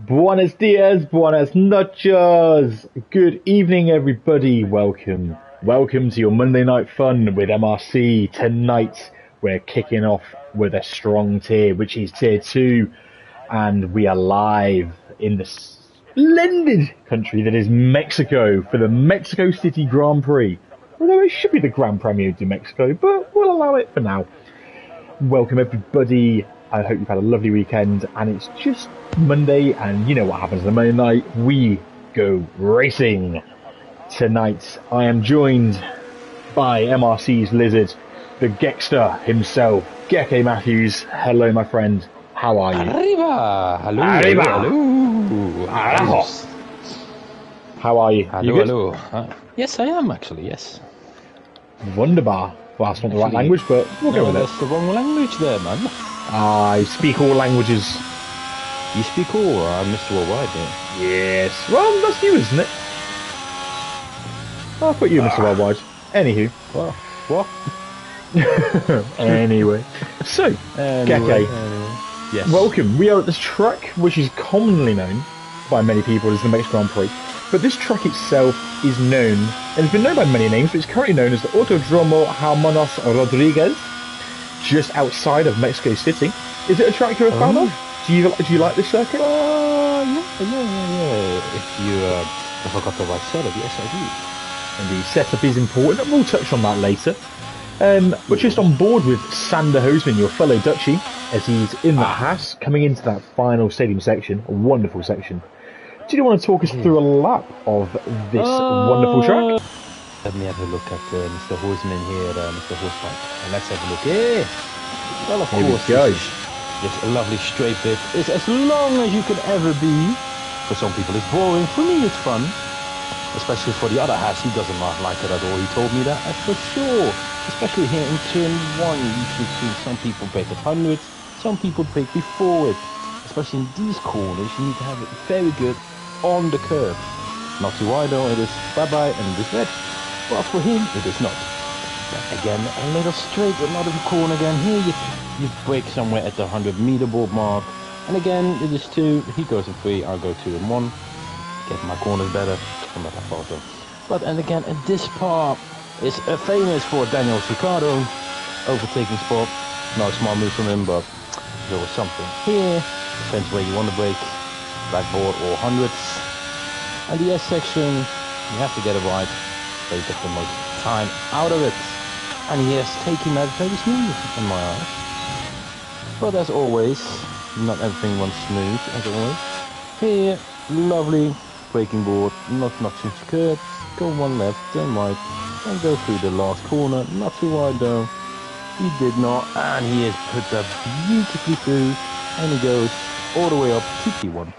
Buenos dias, buenas noches. Good evening, everybody. Welcome to your Monday Night Fun with MRC. Tonight, we're kicking off with a strong tier, which is Tier 2. And we are live in the splendid country that is Mexico for the Mexico City Grand Prix. Although it should be the Grand Premio de Mexico, but we'll allow it for now. Welcome, everybody. I hope you've had a lovely weekend, and it's just Monday, and you know what happens on the Monday night. We go racing. Tonight, I am joined by MRC's Lizard, the Gexter himself, Geke Matthews. Hello, my friend. How are you? Arriba! Hello! Arriba! Hello! Hello! How are you? Hello, You good? hello. Yes, I am actually, yes. Wunderbar. Well, that's not the right language, but we'll go with it. That's the wrong language there, man. I speak all languages. You speak all? Mr. Worldwide, yeah. Yes. Well, that's you, isn't it? I'll put you, Mr. Worldwide. Anywho. Well, what? Anyway. So, Geke. Yes. Welcome. We are at this track, which is commonly known by many people as the Mexico Grand Prix. But this track itself is known, and it's been known by many names, but it's currently known as the Autodromo Hermanos Rodriguez, just outside of Mexico City. Is it a track you're a fan of? Do you like this circuit? Yeah. If I got the right setup, yes, I do. And the setup is important, and we'll touch on that later. We're just on board with Sander Hoseman, your fellow Dutchie, as he's in the Haas, coming into that final stadium section, a wonderful section. Do you want to talk us through a lap of this wonderful track? Let me have a look at Mr. Hoseman here, Mr. Hoseman. And let's have a look here. Well, of course, this a lovely straight bit. It's as long as you can ever be. For some people it's boring, for me it's fun. Especially for the other Haas, he doesn't like it at all. He told me that, for sure. Especially here in turn 1, you should see some people break at 100, some people break before it. Especially in these corners, you need to have it very good on the curve. Not too wide though, it is bye-bye and it is left. But for him, it is not. But again, a little straight, another corner again. Here you break somewhere at the 100-meter board mark. And again, it is 2, he goes in 3, I'll go 2 and 1. Get my corners better, I'm not that far though. But and again, at this part is famous for Daniel Ricciardo overtaking spot. Not a smart move from him, but there was something here. Depends where you want to break, blackboard or hundreds. And the S section, you have to get it right, so you get the most time out of it. And he is taking that very smooth in my eyes. But as always, not everything runs smooth as always. Here, lovely braking board, not too curved. Go one left, then right, and go through the last corner. Not too wide though. He did not, and he has put that beautifully through, and he goes all the way up to P1.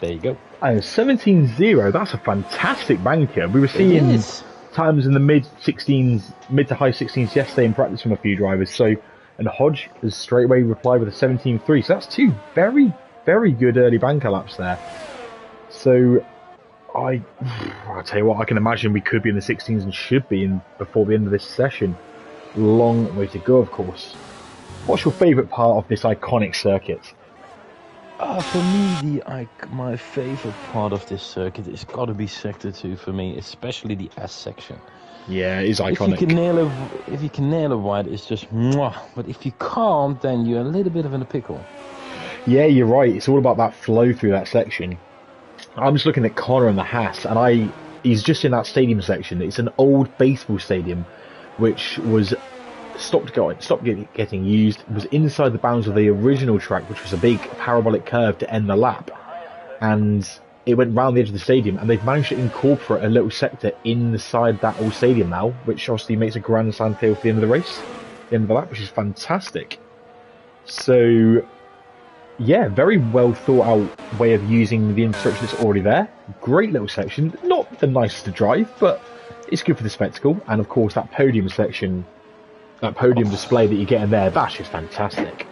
There you go. And 17.0, that's a fantastic banker. We were seeing times in the mid to high 16s yesterday in practice from a few drivers. So, and Hodge has straight away replied with a 17.3. So that's 2 very, very good early banker laps there. So, I'll tell you what, I can imagine we could be in the 16s and should be in before the end of this session. Long way to go, of course. What's your favourite part of this iconic circuit? For me, my favourite part of this circuit is got to be Sector 2 for me, especially the S section. Yeah, it is iconic. If you can nail it right, it's just mwah. But if you can't, then you're a little bit of in a pickle. Yeah, you're right. It's all about that flow through that section. I'm just looking at Connor and the Haas, and he's just in that stadium section. It's an old baseball stadium, which was stopped getting used. It was inside the bounds of the original track, which was a big parabolic curve to end the lap, and it went round the edge of the stadium, and they've managed to incorporate a little sector inside that old stadium now, which obviously makes a grandstand feel for the end of the race, the end of the lap, which is fantastic. So yeah, very well thought out way of using the infrastructure that's already there. Great little section, not the nicest to drive, but it's good for the spectacle. And of course that podium section, that podium display that you get in there, that's just fantastic.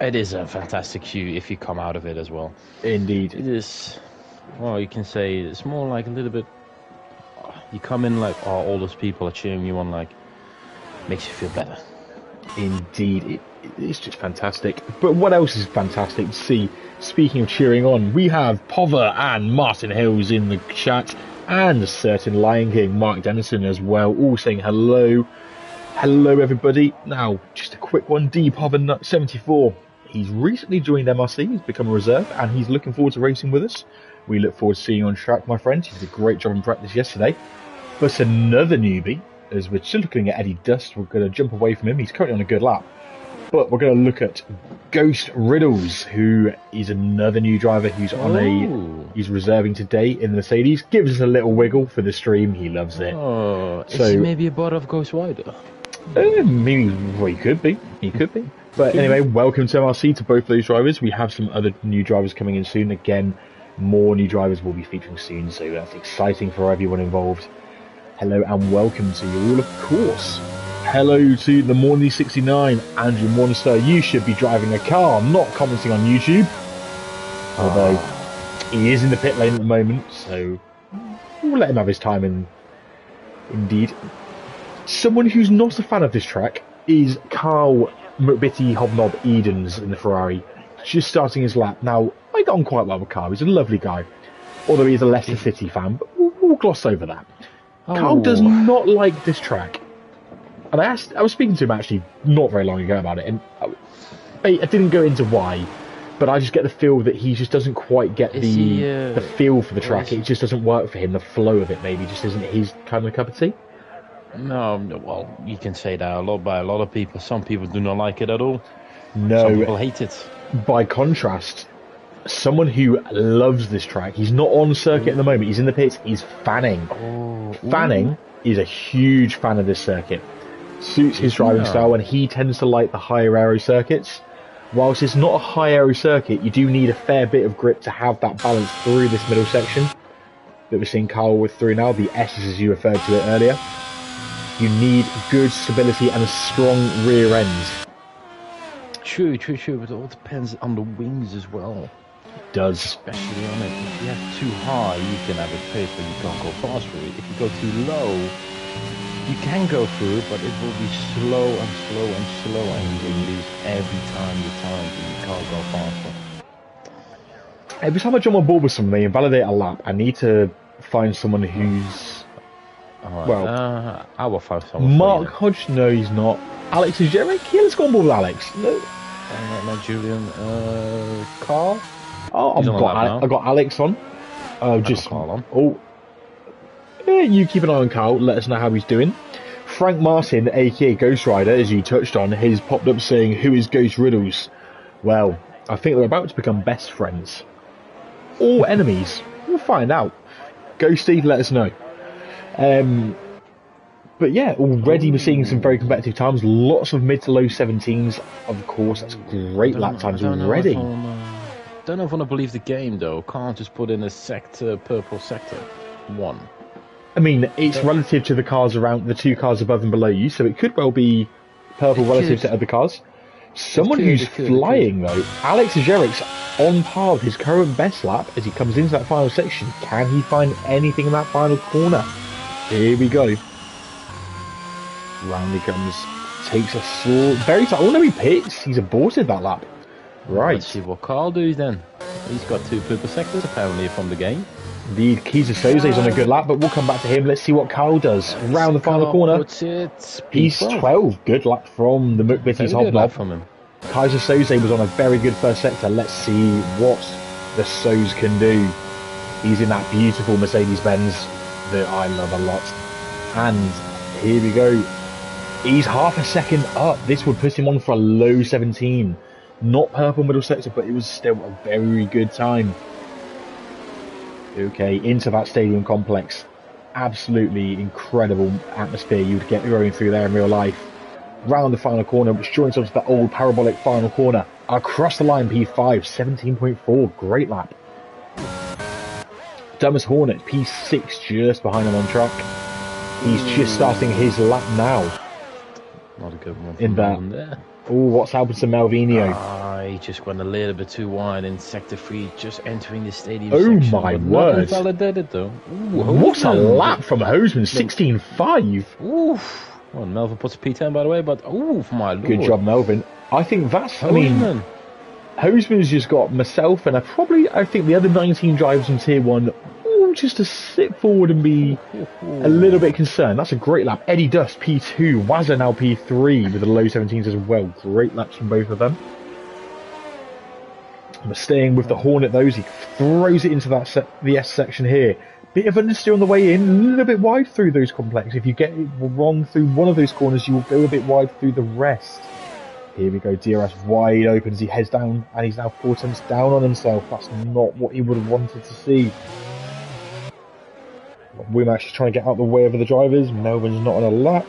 It is a fantastic view if you come out of it as well. Indeed. It is, well, you can say it's more like a little bit, you come in like, all those people are cheering you on, like, makes you feel better. Indeed, it's just fantastic. But what else is fantastic to see? Speaking of cheering on, we have Pover and Martin Hills in the chat, and a certain Lion King, Mark Dennison as well, all saying hello. Hello everybody. Now, just a quick one, Pover74. He's recently joined MRC, he's become a reserve, and he's looking forward to racing with us. We look forward to seeing you on track, my friend. He did a great job in practice yesterday. But another newbie, as we're still looking at Eddie Dust, we're going to jump away from him. He's currently on a good lap. But we're going to look at Ghost Riddles, who is another new driver who's he's reserving today in the Mercedes. Gives us a little wiggle for the stream. He loves it. Oh, so, is he maybe a bot of Ghost Rider? Maybe, well, he could be. He could be. But anyway, welcome to MRC to both those drivers. We have some other new drivers coming in soon. Again, more new drivers will be featuring soon, so that's exciting for everyone involved. Hello and welcome to you all, of course. Hello to the Morning69, Andrew Morningstar. You should be driving a car, not commenting on YouTube. Although he is in the pit lane at the moment, so we'll let him have his time. Indeed. Someone who's not a fan of this track is Carl McBitty Hobnob Edens in the Ferrari, just starting his lap. Now, I got on quite well with Carl. He's a lovely guy, although he's a Leicester City fan, but we'll gloss over that. Carl does not like this track. And I was speaking to him actually not very long ago about it, and I didn't go into why, but I just get the feel that he just doesn't quite get the feel for the track. It just doesn't work for him. The flow of it maybe just isn't his kind of cup of tea. No, well, you can say that by a lot of people. Some people do not like it at all. No, some people hate it. By contrast, someone who loves this track, he's not on circuit at the moment. He's in the pits. He's fanning. Fanning is a huge fan of this circuit. Suits his driving style, and he tends to like the higher aero circuits. Whilst it's not a high aero circuit, you do need a fair bit of grip to have that balance through this middle section that we're seeing Carl with through now, the S's as you referred to it earlier. You need good stability and a strong rear end. True, but it all depends on the wings as well. It does. Especially on it. If you have too high, you can have a pace where you can't go fast through it. If you go too low, you can go through it, but it will be slow and slow and slow, and you will lose every time you time, and you can't go faster. Every time I jump on board with somebody and validate a lap, I need to find someone who's... Well, I will find someone. Mark Hodge? No, he's not. Alex and Jerry? Yeah, let's go on board with Alex. No. Not Julian. Carl? Oh, I've got Alex on. Carl on. Oh. Yeah, you keep an eye on Carl, let us know how he's doing. Frank Martin, aka Ghost Rider, as you touched on, has popped up saying, who is Ghost Riddles? Well, I think they're about to become best friends. Or enemies. We'll find out. Ghosty, let us know. But yeah, already we're seeing some very competitive times. Lots of mid to low 17s, of course. That's great lap times already. Don't know if I want to believe the game, though. Can't just put in a sector, purple sector 1. I mean, it's relative to the cars around, the two cars above and below you, so it could well be purple relative to other cars. Someone who's flying, though, Alex Ajerik's on par with his current best lap as he comes into that final section. Can he find anything in that final corner? Here we go. Round he comes. Takes a slow... Very tight. Oh no, he pits. He's aborted that lap. Right. Let's see what Carl does then. He's got 2 purple sectors apparently from the game. The Keyser Soze's on a good lap, but we'll come back to him. Let's see what Carl does. Round the final corner. He's 12. Good lap from the McBitty's Hobnob. From him. Kaiser Soze was on a very good first sector. Let's see what the Soze can do. He's in that beautiful Mercedes-Benz that I love a lot. And here we go. He's half a second up. This would put him on for a low 17. Not purple middle sector, but it was still a very good time. Okay, into that stadium complex. Absolutely incredible atmosphere you'd get going through there in real life. Round the final corner, which joins onto that old parabolic final corner. Across the line, P5, 17.4. Great lap. Dumas Hornet, P6, just behind him on track. He's just starting his lap now. Not a good one. In that. There. Oh, what's happened to Malvinio? He just went a little bit too wide in sector 3, just entering the stadium. Oh section, my word! Validated though. What a lap from Hoseman, 16.5. Oof. Well, Melvin puts a P10 by the way, but oh, for my lord. Good job, Melvin. I think that's. I mean, Hoseman's just got myself and I think the other 19 drivers in Tier 1 just to sit forward and be a little bit concerned. That's a great lap. Eddie Dust, P2. Wazza now P3 with the low 17s as well. Great laps from both of them. But staying with the Hornet, those, he throws it into the S section here. Bit of understeer on the way in, a little bit wide through those complex. If you get it wrong through one of those corners, you will go a bit wide through the rest. Here we go, DRS wide open as he heads down, and he's now 4 tenths down on himself. That's not what he would have wanted to see. We're actually trying to get out the way of the drivers. Melvin's not on a lap.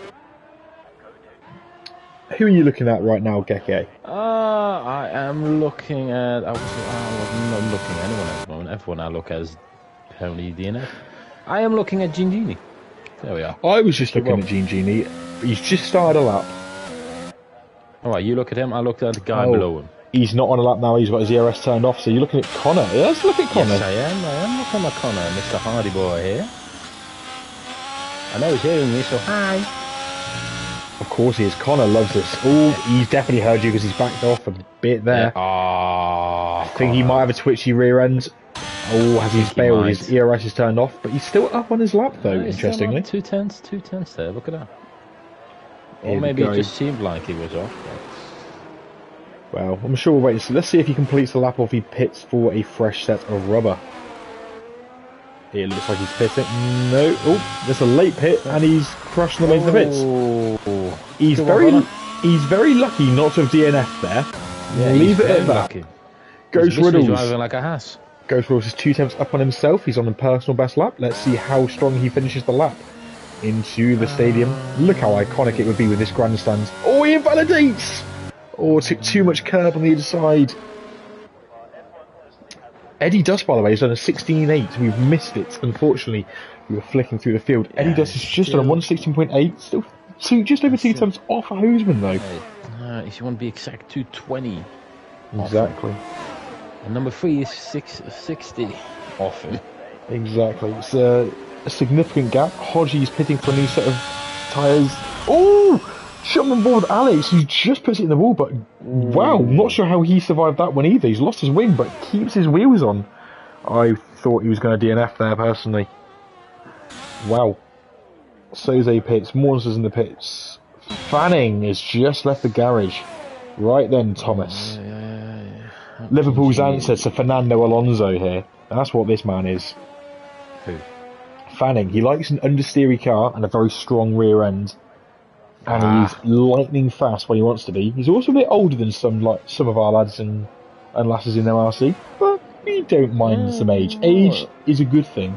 Who are you looking at right now, Geke? I am looking at... I'm not looking at anyone at the moment. F1 I look as apparently DNF. I am looking at Gingini. There we are. I was just looking at Gingini. He's just started a lap. Alright, you look at him, I looked at the guy below him. He's not on a lap now, he's got his ERS turned off, so you're looking at Connor. Yeah, let's look at Connor. Yes, I am looking at Connor, Mr. Hardy boy here. I know he's hearing me, so hi. Of course he is. Connor loves this. Oh, he's definitely heard you because he's backed off a bit there. I think he might have a twitchy rear end. Oh, has he failed? His ERS is turned off, but he's still up on his lap though, interestingly. 2 tenths there, look at that. Or maybe it just seemed like he was off. But... Well, I'm sure we'll wait and see. Let's see if he completes the lap or if he pits for a fresh set of rubber. It looks like he's pitting. No. Oh, there's a late pit and he's crushed the way to the pits. He's very lucky not to have DNF'd there. Yeah, leave it at that. Lucky. Ghost Riddles. Driving like a Haas. Ghost Riddles is 2 tenths up on himself. He's on a personal best lap. Let's see how strong he finishes the lap. Into the stadium. Look how iconic it would be with this grandstand. Oh, he invalidates! Oh, took too much curb on the other side. Eddie Dust, by the way, has done a 16.8. We've missed it. Unfortunately, we were flicking through the field. Eddie Dust is just on a 116.8. Still just over 2 tenths off of Hoseman, though. If you want to be exact, 220. Exactly. And number 3 is 660 off him. Exactly. It's a significant gap. Hodgie's pitting for a new set of tyres. Oh! Shot him on board with Alex, who just puts it in the wall, but wow, not sure how he survived that one either. He's lost his wing, but keeps his wheels on. I thought he was going to DNF there, personally. Wow. Soze pits, Monsters in the pits. Fanning has just left the garage. Right then, Thomas. Liverpool's answer to Fernando Alonso here. And that's what this man is. Who? Fanning. He likes an understeery car and a very strong rear end. And he's lightning fast when he wants to be. He's also a bit older than some of our lads and lasses in MRC, but we don't mind some age. Age is a good thing.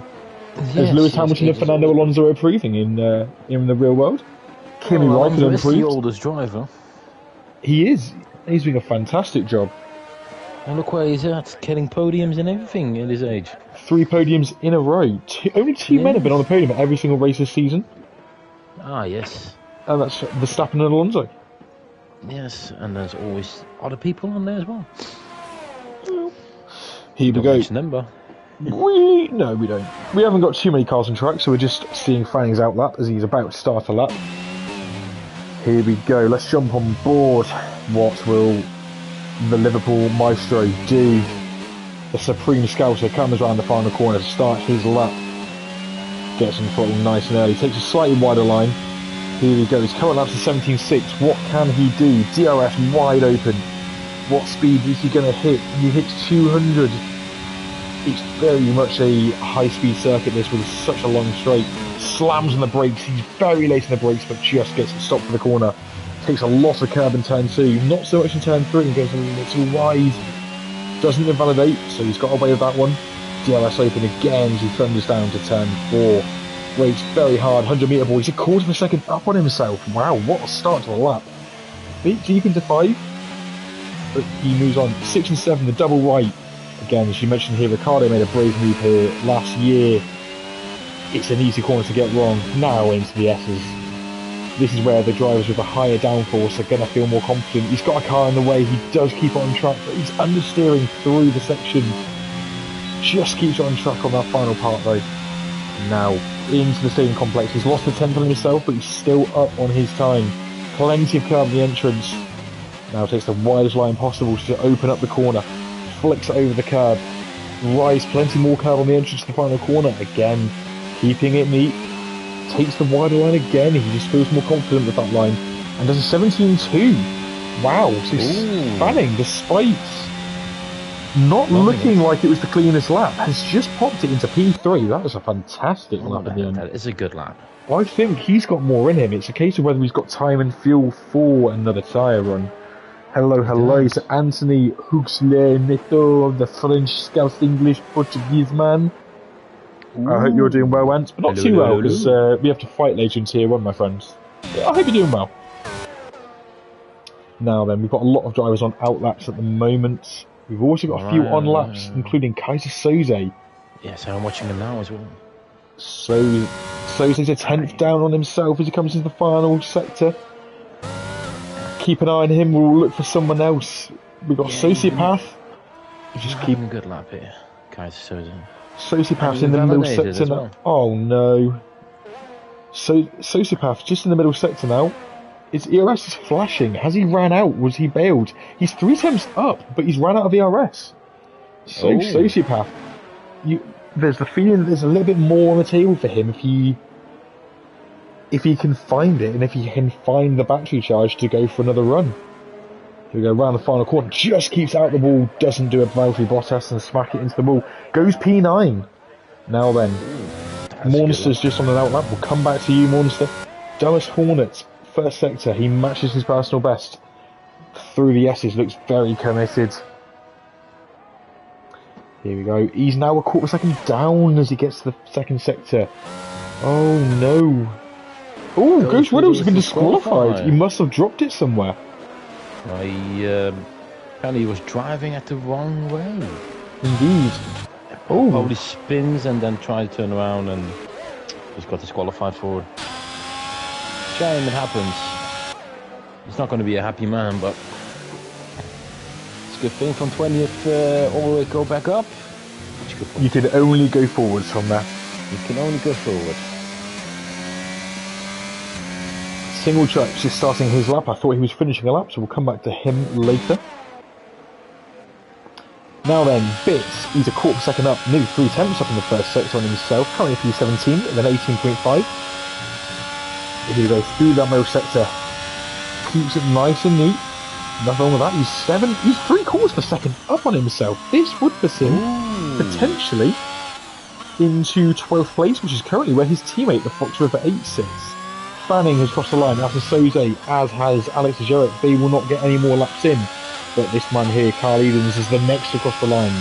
Yes, as Lewis Hamilton and Fernando Alonso are proving in the real world. Kimi Räikkönen is the oldest driver. He is. He's doing a fantastic job. And look where he's at, getting podiums and everything at his age. 3 podiums in a row. Only 2 men have been on the podium at every single race this season. Ah, yes. And that's Verstappen and Alonso. Yes, and there's always other people on there as well. Here we go. Which number? No, we don't. We haven't got too many cars on track, so we're just seeing Fanning's outlap as he's about to start a lap. Here we go. Let's jump on board. What will the Liverpool Maestro do? The Supreme Scouser comes around the final corner to start his lap. Gets in throttle nice and early. Takes a slightly wider line. Here he goes, current lap's to 17.6. What can he do? DRS wide open. What speed is he going to hit? He hits 200. It's very much a high-speed circuit, this, with such a long straight. Slams on the brakes. He's very late in the brakes, but just gets it stopped for the corner. Takes a lot of curb in turn 2. Not so much in turn 3. And goes a little wide. Doesn't invalidate, so he's got away with that one. DRS open again as he thunders down to turn 4. Brakes very hard, 100 metre ball. He's a quarter of a second up on himself. Wow, what a start to the lap. Bit deep into 5, but he moves on. 6 and 7, the double right. Again, as you mentioned here, Ricciardo made a brave move here last year. It's an easy corner to get wrong. Now into the S's. This is where the drivers with a higher downforce are going to feel more confident. He's got a car in the way, he does keep on track, but he's understeering through the section. Just keeps on track on that final part though. Now, into the stadium complex. He's lost the 10th on himself, but he's still up on his time. Plenty of curb in the entrance. Now takes the widest line possible to open up the corner. Flicks it over the curb. Rice, plenty more curb on the entrance to the final corner. Again, keeping it neat. Takes the wider line again. He just feels more confident with that line. And does a 17.2. Wow. So Fanning, despite not looking like it was the cleanest lap, has just popped it into P3. That was a fantastic lap in the end. That is a good lap. I think he's got more in him. It's a case of whether he's got time and fuel for another tyre run. Hello to Anthony Huxley Neto, the French Scouse English Portuguese man. I hope you're doing well, Ant, but not too well, because we have to fight later in Tier 1, my friends. I hope you're doing well. Now then, we've got a lot of drivers on outlaps at the moment. We've also got a few on laps, including Kaiser Soze. Yes, I'm watching him now as well. Soze's a 10th down on himself as he comes into the final sector. Keep an eye on him, we'll look for someone else. We've got Sociopath. Just keep a good lap here, Kaiser Soze. Sociopath's in the middle sector now. Well. Oh no. Sociopath just in the middle sector now. His ERS is flashing. Has he ran out? Was he bailed? He's 3 attempts up, but he's ran out of ERS. Sociopath. There's the feeling there's a little bit more on the table for him if he can find it and if he can find the battery charge to go for another run. Here we go, round the final corner, just keeps out the wall, doesn't do a Valtteri Bottas and smack it into the wall. Goes P9. Now then, Monster's just on an outlap. We'll come back to you, Monster. Dallas Hornet, first sector, he matches his personal best. Through the S's, looks very committed. Here we go. He's now a quarter second down as he gets to the second sector. Oh no. Oh, Ghost Widow's has been disqualified. He must have dropped it somewhere. Apparently he was driving at the wrong way. Indeed. Oh. Probably spins and then tried to turn around and just got disqualified for it. Shame it happens. He's not going to be a happy man, but it's a good thing from 20th all the way go back up. You can only go forwards from that. You can only go forward. Single Truck just starting his lap. I thought he was finishing a lap, so we'll come back to him later. Now then, Bits, he's a quarter second up, nearly 3 attempts up in the first sector on himself, currently P17 and then 18.5. Here we go, through that middle sector, keeps it nice and neat, nothing wrong with that, he's 3 quarters of a second up on himself. This would put him potentially into 12th place, which is currently where his teammate, the Fox River 8, sits. Fanning has crossed the line after Soze, as has Alex Jarrett. They will not get any more laps in. But this man here, Carl Edens, is the next to cross the line.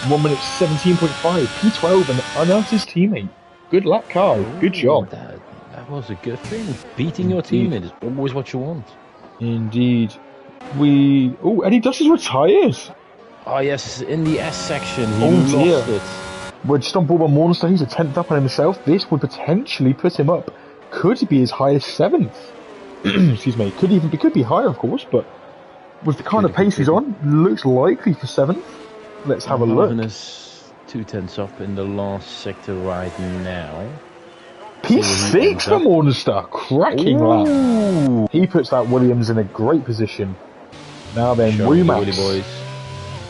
1 minute 17.5, P12, and unearthed his teammate. Good luck, Carl. Good job. That was a good thing. Beating your teammate is always what you want. Indeed. Eddie Dust is retired. Oh yes, in the S section, he lost it. We're just on board by Monster. He's a 10th up on himself. This would potentially put him up. Could be as high as 7th. Excuse me. Could be higher, of course, but with the kind of pace he's on, looks likely for 7th. Let's have a look. Is 2/10 up in the last sector right now. P6 for Monster. Cracking lap. He puts that Williams in a great position. Now then, Rumax.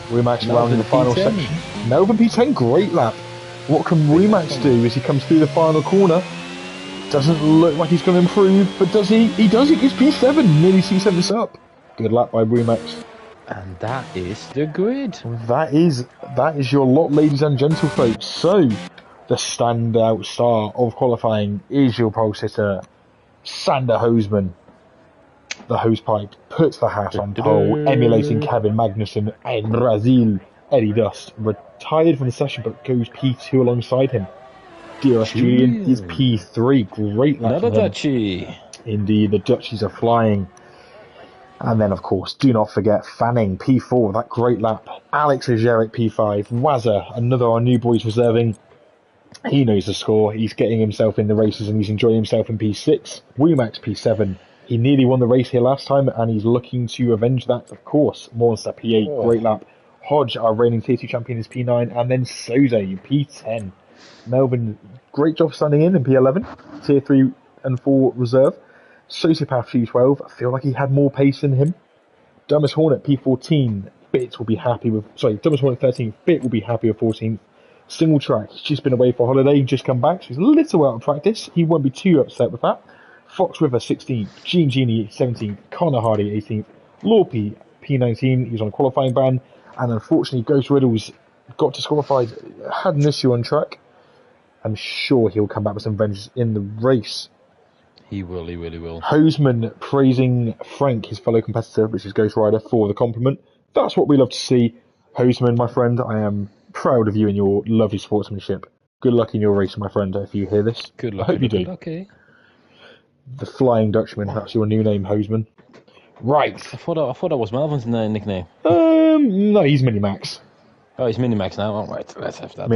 Rumax around in the final section. Melbourne P10, great lap. What can Rumax do as he comes through the final corner? Doesn't look like he's going to improve, but does he? He does. He gets P7, nearly C7 up. Good lap by Rumax. And that is the grid. That is your lot, ladies and gentlefolks. So, the standout star of qualifying is your pole sitter, Sander Hoseman. The hosepipe puts the hat on pole, emulating Kevin Magnussen in Brazil. Eddie Dust retired from the session, but goes P2 alongside him. DRS Julian is P3. Great lap. Another Dutchie. Indeed, the Dutchies are flying. And then, of course, do not forget Fanning, P4, that great lap. Alex Jarrett, P5. Wazza, another our new boys reserving. He knows the score. He's getting himself in the races and he's enjoying himself in P6. Rumax, P7. He nearly won the race here last time and he's looking to avenge that, of course. Monster, P8, great lap. Hodge, our reigning Tier 2 champion, is P9. And then Soze, P10. Melbourne, great job standing in P11, Tier 3 and 4 reserve. Sociopath P12, I feel like he had more pace than him. Dumbest Hornet P14, Bit will be happy with... Sorry, Dumbest Hornet 13, Bit will be happy with 14th. Single track, he's just been away for a holiday, just come back, so he's a little out of practice. He won't be too upset with that. Fox River 16th, Gene Genie 17th, Connor Hardy 18th, Lorpy P19, he was on a qualifying ban, and unfortunately Ghost Riddles got disqualified, had an issue on track. I'm sure he'll come back with some vengeance in the race. He really will. Hoseman praising Frank, his fellow competitor, which is Ghost Rider, for the compliment. That's what we love to see. Hoseman, my friend, I am proud of you and your lovely sportsmanship. Good luck in your race, my friend, if you hear this. Good luck. I hope you do. Okay. The Flying Dutchman, that's your new name, Hoseman. Right. I thought that was Melvin's nickname. No, he's Minimax. Oh, he's Minimax now. Oh, right, let's have that.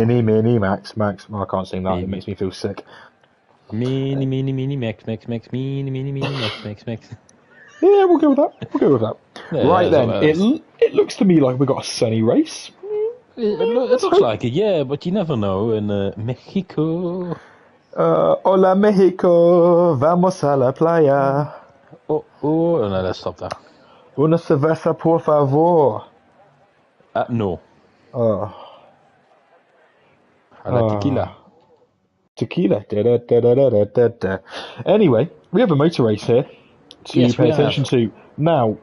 Max. Oh, I can't sing that. It makes me feel sick. Mini, Max, Mini, Max. Yeah, we'll go with that. Yeah, right then, it looks to me like we've got a sunny race. It looks like it, yeah, but you never know. In Mexico. Hola Mexico, vamos a la playa. Oh, no, let's stop that. Una cerveza, por favor. No. A la tequila. Tequila. Da. Anyway, we have a motor race here to pay attention to. Now,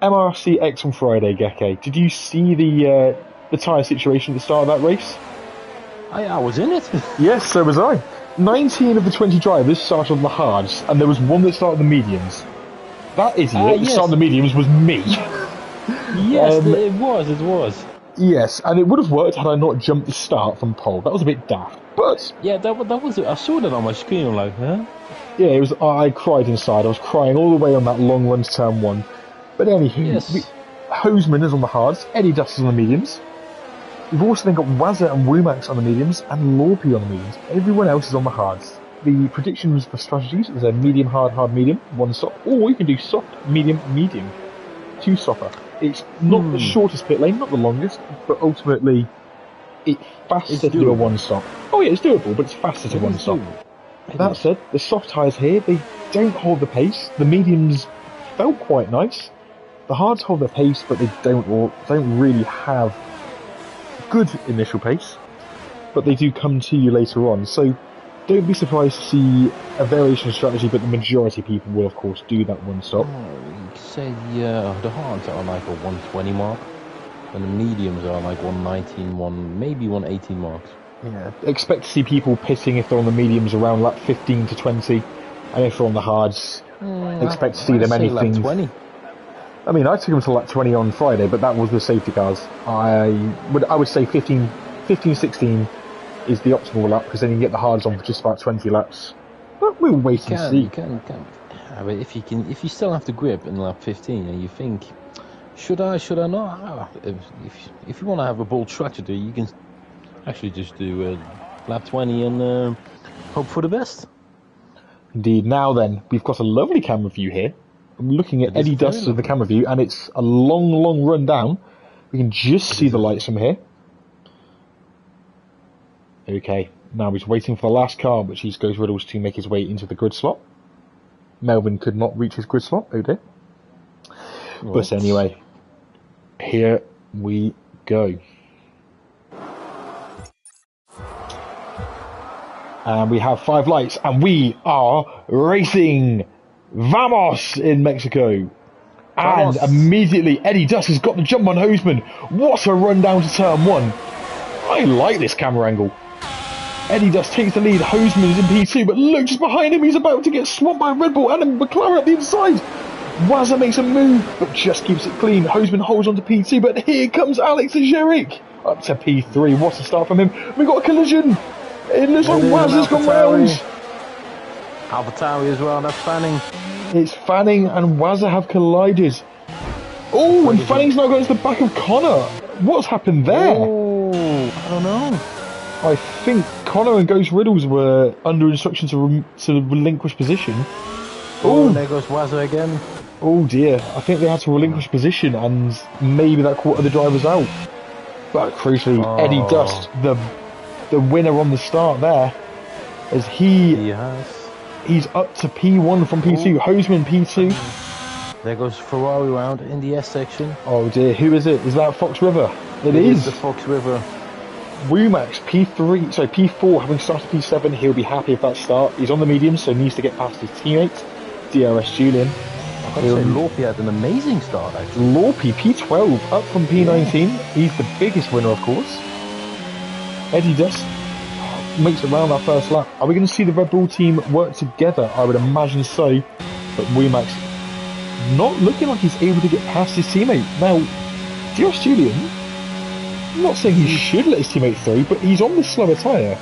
MRC X on Friday, Geke. Did you see the tyre situation at the start of that race? I was in it. Yes, so was I. 19 of the 20 drivers started on the hards, and there was one that started on the mediums. That idiot that started on the mediums was me. Yes, it was. Yes, and it would have worked had I not jumped the start from pole. That was a bit daft, but... Yeah, that was it. I saw that on my screen, I'm like, huh? Yeah, it was. I cried inside. I was crying all the way on that long run to turn 1. But anywho, Hoseman is on the hards, Eddie Dust is on the mediums. We've also then got Wazza and Wumax on the mediums, and Lorpy on the mediums. Everyone else is on the hards. The predictions for strategies is a medium, hard, medium, 1 stop, or you can do soft, medium, 2 stopper. It's not the shortest pit lane, not the longest, but ultimately it's faster to do a 1 stop. Oh yeah, it's doable, but it's faster to 1 stop. That said, the soft tyres here, they don't hold the pace. The mediums felt quite nice. The hards hold their pace, but they don't really have good initial pace. But they do come to you later on, so don't be surprised to see a variation of strategy, but the majority of people will, of course, do that 1 stop. You could say the hards are like a 120 mark, and the mediums are like 119, maybe 118 marks. Yeah, expect to see people pitting if they're on the mediums around lap 15 to 20, and if they're on the hards, expect to see them anything. Lap 20. I mean, I took them to lap 20 on Friday, but that was the safety cars. I would say 15, 16 is the optimal lap, because then you can get the hards on for just about 20 laps. But we'll wait and see. You can. But if you still have the grip in lap 15, and you think, should I not? If you want to have a bold strategy, you can actually just do lap 20 and hope for the best. Indeed. Now then, we've got a lovely camera view here. I'm looking at Eddie Dust of the camera view, and it's a long run down. We can just see the lights from here. Okay, now he's waiting for the last car, which he goes Riddles to make his way into the grid slot. Melvin could not reach his grid slot, oh dear. But anyway, here we go. And we have 5 lights, and we are racing! Vamos in Mexico! Vamos. And immediately Eddie Dust has got the jump on Hoseman. What a run down to turn 1. I like this camera angle. Eddie Dust takes the lead, Hoseman is in P2, but look, just behind him, he's about to get swamped by Red Bull and a McLaren at the inside. Wazza makes a move, but just keeps it clean. Hoseman holds on to P2, but here comes Alex Ajeric up to P3. What a start from him. We got a collision. It looks like Wazza's gone round. AlphaTauri as well, that's Fanning. It's Fanning and Wazza have collided. Oh, and Fanning's now going to the back of Connor. What's happened there? Oh, I don't know. I think Connor and Ghost Riddles were under instruction to relinquish position. Oh, there goes Wazza again. Oh dear, I think they had to relinquish position, and maybe that caught the drivers out. But crucially, Eddie Dust, the the winner on the start there, as he's up to P1 from P2. Hosman P2. There goes Ferrari round in the S section. Oh dear, who is it? Is that Fox River? It is the Fox River. Womax P4, having started P7, he'll be happy with that start. He's on the medium, so needs to get past his teammate, DRS Julian. I've got to say, Lorpy had an amazing start, actually. Lorpy, P12, up from P19. Yeah. He's the biggest winner, of course. Eddie Dust makes it round our first lap. Are we going to see the Red Bull team work together? I would imagine so. But Womax not looking like he's able to get past his teammate. Now, DRS Julian, I'm not saying he should let his teammate through, but he's on the slower tyre.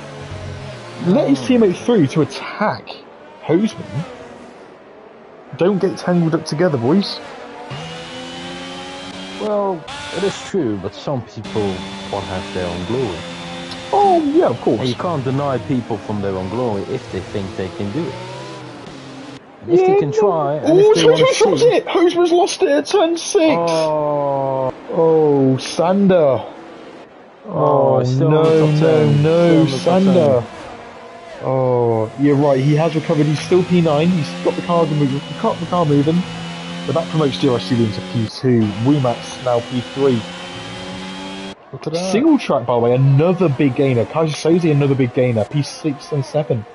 Let his teammate through to attack Hosman. Don't get tangled up together, boys. Well, it is true, but some people want to have their own glory. Oh, yeah, of course. And you can't deny people from their own glory if they think they can do it. If they can try, and if they want to see... it! Hosman's lost it at turn 6! Oh, Sander. Oh, no, Sander. Oh, you're right, he has recovered. He's still P9. He's got the car moving. But that promotes DRS Julian to P2. Womax now P3. Look at that. Single track, by the way, another big gainer. Kaiser Soze, another big gainer. P6 and 7.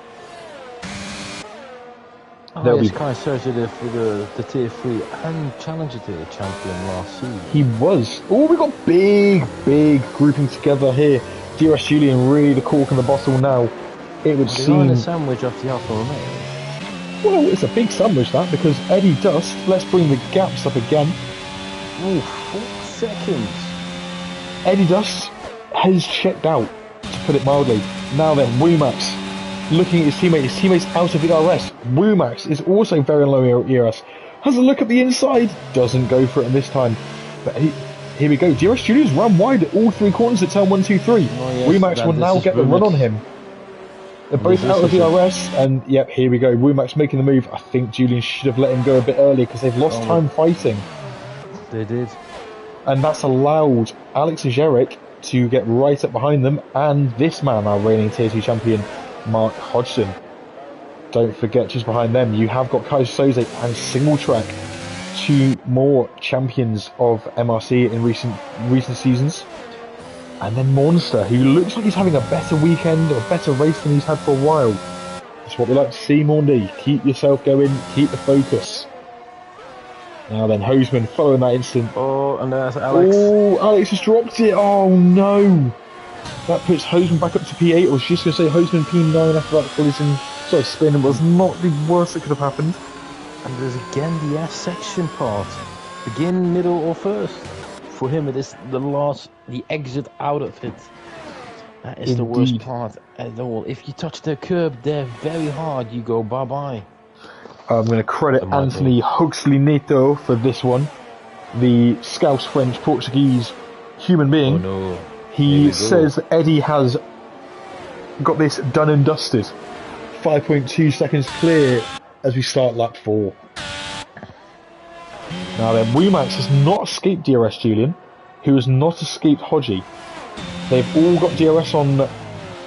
Kaiser Soze for the Tier 3 and Challenger Tier champion last season. He was. Oh, we got big grouping together here. DRS Julian really the cork in the bottle now. It would seem... a sandwich off the Alfa Romeo. Well, it's a big sandwich that, because Eddie Dust, let's bring the gaps up again. Oh, 4 seconds. Eddie Dust has checked out, to put it mildly. Now then, Womax, looking at his teammate's out of ERS. Womax is also very low ERS. Has a look at the inside, doesn't go for it this time. But here we go, DRS Julian's run wide at all 3 corners at turn 1, 2, 3. Womax will now get the run on him. They're both out of ERS, and yep, here we go. Womax making the move. I think Julian should have let him go a bit earlier because they've lost time fighting. They did. And that's allowed Alex and Jarek to get right up behind them, and this man, our reigning Tier 2 champion, Mark Hodgson. Don't forget, just behind them, you have got Kaiser Soze and Single Track, 2 more champions of MRC in recent seasons. And then Monster, who looks like he's having a better weekend, or a better race than he's had for a while. That's what we like to see, Mondy. Keep yourself going, keep the focus. Now then, Hosman following that instant. Oh, and there's Alex. Oh, Alex has dropped it. Oh no. That puts Hosman back up to P8. I was just going to say Hosman P9 after that collision. Sorry, spin was not the worst that could have happened. And there's again the S section part. Begin, middle, or first. For him, it is the exit out of it. That is the worst part at all. If you touch the curb there very hard, you go bye-bye. I'm going to credit Anthony Huxley Neto for this one. The Scouse French Portuguese human being. Oh no. He says Eddie has got this done and dusted. 5.2 seconds clear as we start lap 4. Now then, Womax has not escaped DRS Julian, who has not escaped Hodgie. They've all got DRS on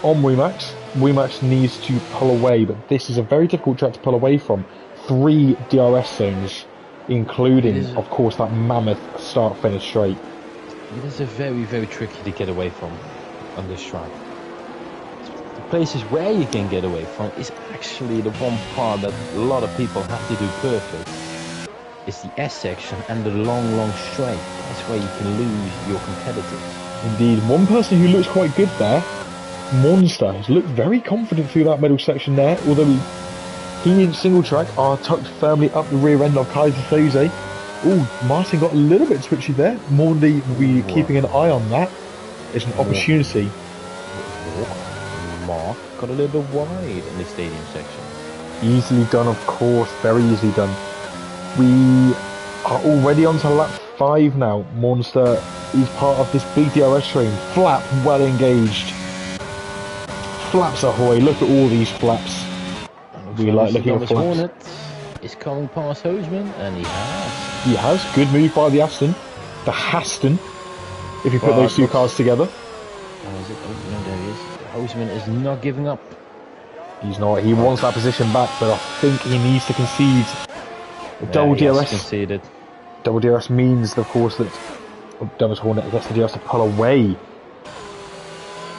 Womax. Womax needs to pull away, but this is a very difficult track to pull away from. 3 DRS zones, including, of course, that mammoth start-finish straight. It is a very, very tricky to get away from on this track. The places where you can get away from is actually the one part that a lot of people have to do perfect. It's the S section and the long straight. That's where you can lose your competitors. Indeed, one person who looks quite good there, Monster, has looked very confident through that middle section there, although he and Single Track are tucked firmly up the rear end of Kaiser Soze. Oh, Martin got a little bit twitchy there. Morley will be keeping an eye on that. It's an opportunity. Mark got a little bit wide in the stadium section. Easily done, of course, very easily done. We are already on to lap 5 now. Monster is part of this big DRS train. Flap well engaged. Flaps ahoy, look at all these flaps. We like looking at flaps. Hornet is coming past Hosman, and he has. He has. Good move by the Aston. The Haston, if you put those 2 cars together. Oh, is it? Oh, no, there he is. Houseman is not giving up. He's not. He wants that position back, but I think he needs to concede. Double DRS. Conceded. Double DRS means, of course, that Devil's Hornet gets the DRS to pull away.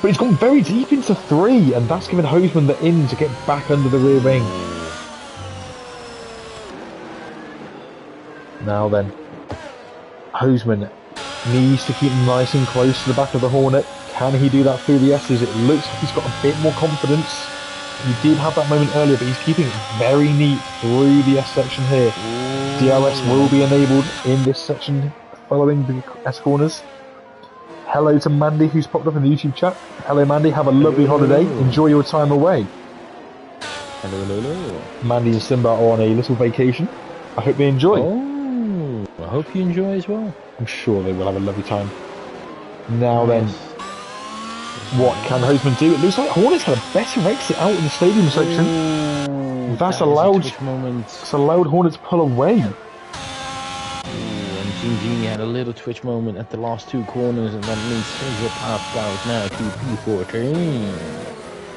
But he's gone very deep into 3, and that's given Houseman the in to get back under the rear wing. Now then, Houseman needs to keep nice and close to the back of the Hornet. Can he do that through the S's? It looks like he's got a bit more confidence. He did have that moment earlier, but he's keeping it very neat through the S section here. DRS will be enabled in this section following the S corners. Hello to Mandy, who's popped up in the YouTube chat. Hello Mandy, have a lovely holiday. Enjoy your time away. Hello. Mandy and Simba are on a little vacation. I hope they enjoy. Oh, I hope you enjoy as well. I'm sure they will have a lovely time. Now then, what can Houseman do? It looks like Hornets had a better exit out in the stadium section. That's allowed Hornets to pull away. And Genie had a little twitch moment at the last 2 corners, and that means Silver path out now to P14.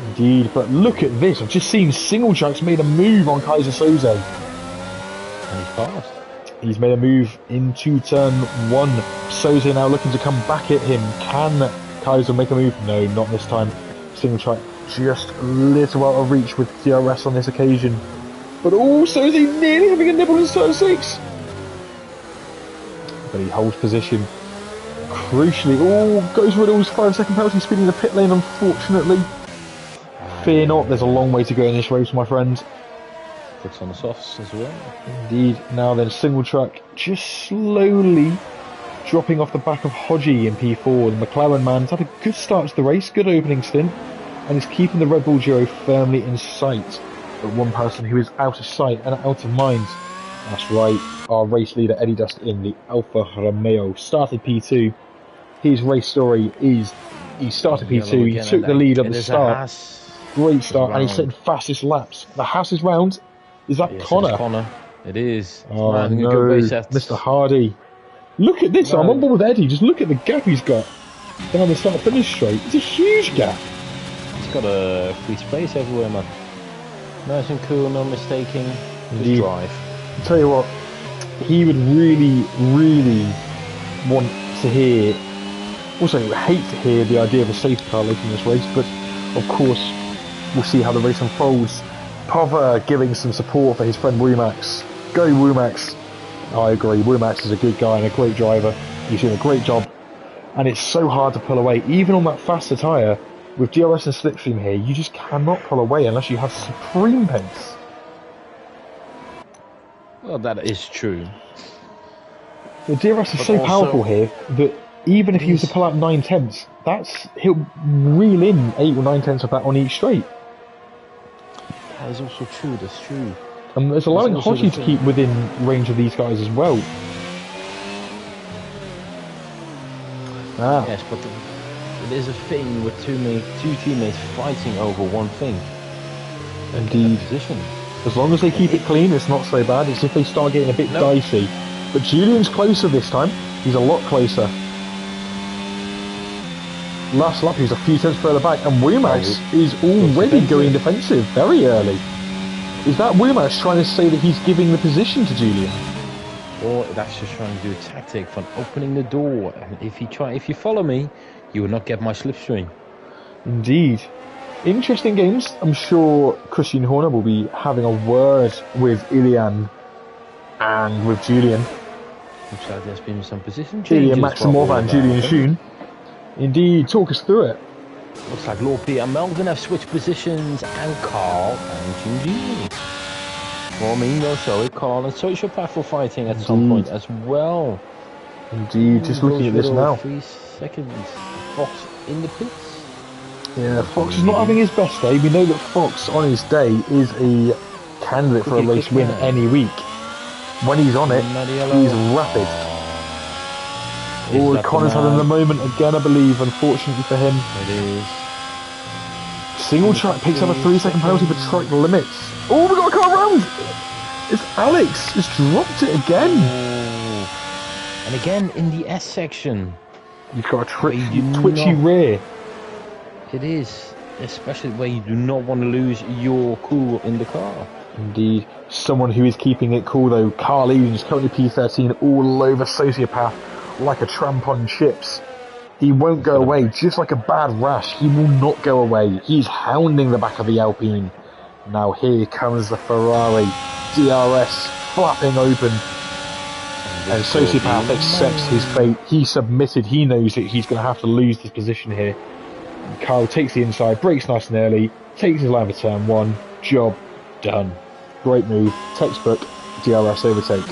Indeed, but look at this. I've just seen Single Track's made a move on Kaiser Soze. And he's passed. He's made a move into turn 1. Soze now looking to come back at him. Can Kaiser make a move? No, not this time. Single Track just a little out of reach with DRS on this occasion. But also is he nearly having a nibble in turn 6? But he holds position. Crucially, goes Riddle's 5-second penalty, speeding the pit lane, unfortunately. Fear not, there's a long way to go in this race, my friend. Puts on the softs as well. Indeed. Now then, Single Track just slowly dropping off the back of Hodgie in P4. The McLaren man's had a good start to the race, good opening stint, and is keeping the Red Bull Giro firmly in sight. But one person who is out of sight and out of mind, that's right, our race leader Eddie Dust in the Alfa Romeo, started P2. His race story is he started P2, he took the lead at the start. Great start, and he's setting fastest laps. The Haas is round. Is that Connor? It's Connor. It is. Oh no, Mr. Hardy. Look at this, I'm on board with Eddie. Just look at the gap he's got down the start finish straight. It's a huge gap. He's got a free space everywhere, man. Nice and cool, no mistaking. Indeed. Drive. I'll tell you what, he would really, really want to hear, also hate to hear the idea of a safety car late in this race, but of course, we'll see how the race unfolds. Pova giving some support for his friend Womax. Go Womax. I agree, Womax is a good guy and a great driver. He's doing a great job. And it's so hard to pull away. Even on that faster tyre, with DRS and slipstream here, you just cannot pull away unless you have supreme pace. Well, that is true. The DRS is so powerful here that even if he was to pull out 9/10, he'll reel in 8 or 9/10 of that on each straight. That is also true, that's true. And it's allowing Hodgie to keep within range of these guys as well. Yes, but it is a thing with two teammates fighting over one thing. Indeed. Position. As long as they keep it clean, it's not so bad. It's if they start getting a bit dicey. But Julian's closer this time. He's a lot closer. Last lap, he's a few tenths further back, and Womax is already going defensive very early. Is that Womax trying to say that he's giving the position to Julian? Or that's just trying to do a tactic from opening the door. And if you follow me, you will not get my slipstream. Indeed. Interesting games. I'm sure Christian Horner will be having a word with Ilian and with Julian. Looks like there's been some position changes. Ilian Maximov and Julian Schoen. Indeed, talk us through it. Looks like Lorpy and Melvin have switched positions, and Carl and Gingy. Well, I mean, sorry, Carl and Social Path were fighting at some point as well. Indeed, just looking at this now. 3 seconds. Fox in the pits. Yeah, Fox is not having his best day. We know that Fox on his day is a candidate for a race win any week. When he's on it, he's rapid. Connor's having the moment again, I believe, unfortunately for him. It is. Single Track picks up a 3-second penalty for track limits. Oh, we got a car round! It's Alex, just dropped it again. And again in the S section. You've got a twitchy rear. It is, especially where you do not want to lose your cool in the car. Indeed. Someone who is keeping it cool though, Carl Eames, currently P13, all over Sociopath like a tramp on chips. He won't go away, just like a bad rash. He will not go away. He's hounding the back of the Alpine. Now here comes the Ferrari. DRS flapping open. And Sociopath accepts his fate. He submitted. He knows that he's going to have to lose this position here. Carl takes the inside, brakes nice and early, takes his line for turn 1. Job done. Great move. Textbook DRS overtake.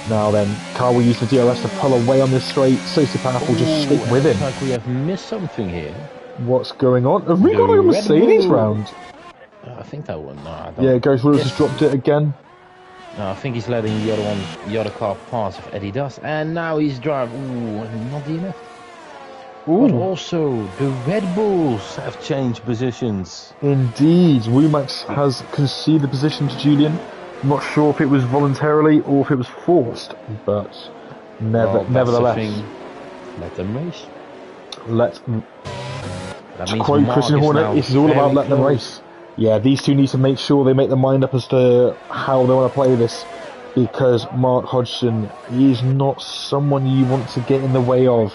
Now then, Carl will use the DRS to pull away on this straight. Sociopath will just stick with him. Like we have missed something here. What's going on? Have we got like a Mercedes round? I think that one. No, I don't. Yeah, Ghost Wheels has dropped it again. No, I think he's letting the other car pass if Eddie does. And now he's driving. Ooh, not DNF. But also, the Red Bulls have changed positions. Indeed. Womax has conceded the position to Julian. I'm not sure if it was voluntarily or if it was forced, but nevertheless. Let them race. To quote Christian Horner, this is all about letting them race. Yeah, these two need to make sure they make their mind up as to how they want to play this, because Mark Hodgson is not someone you want to get in the way of.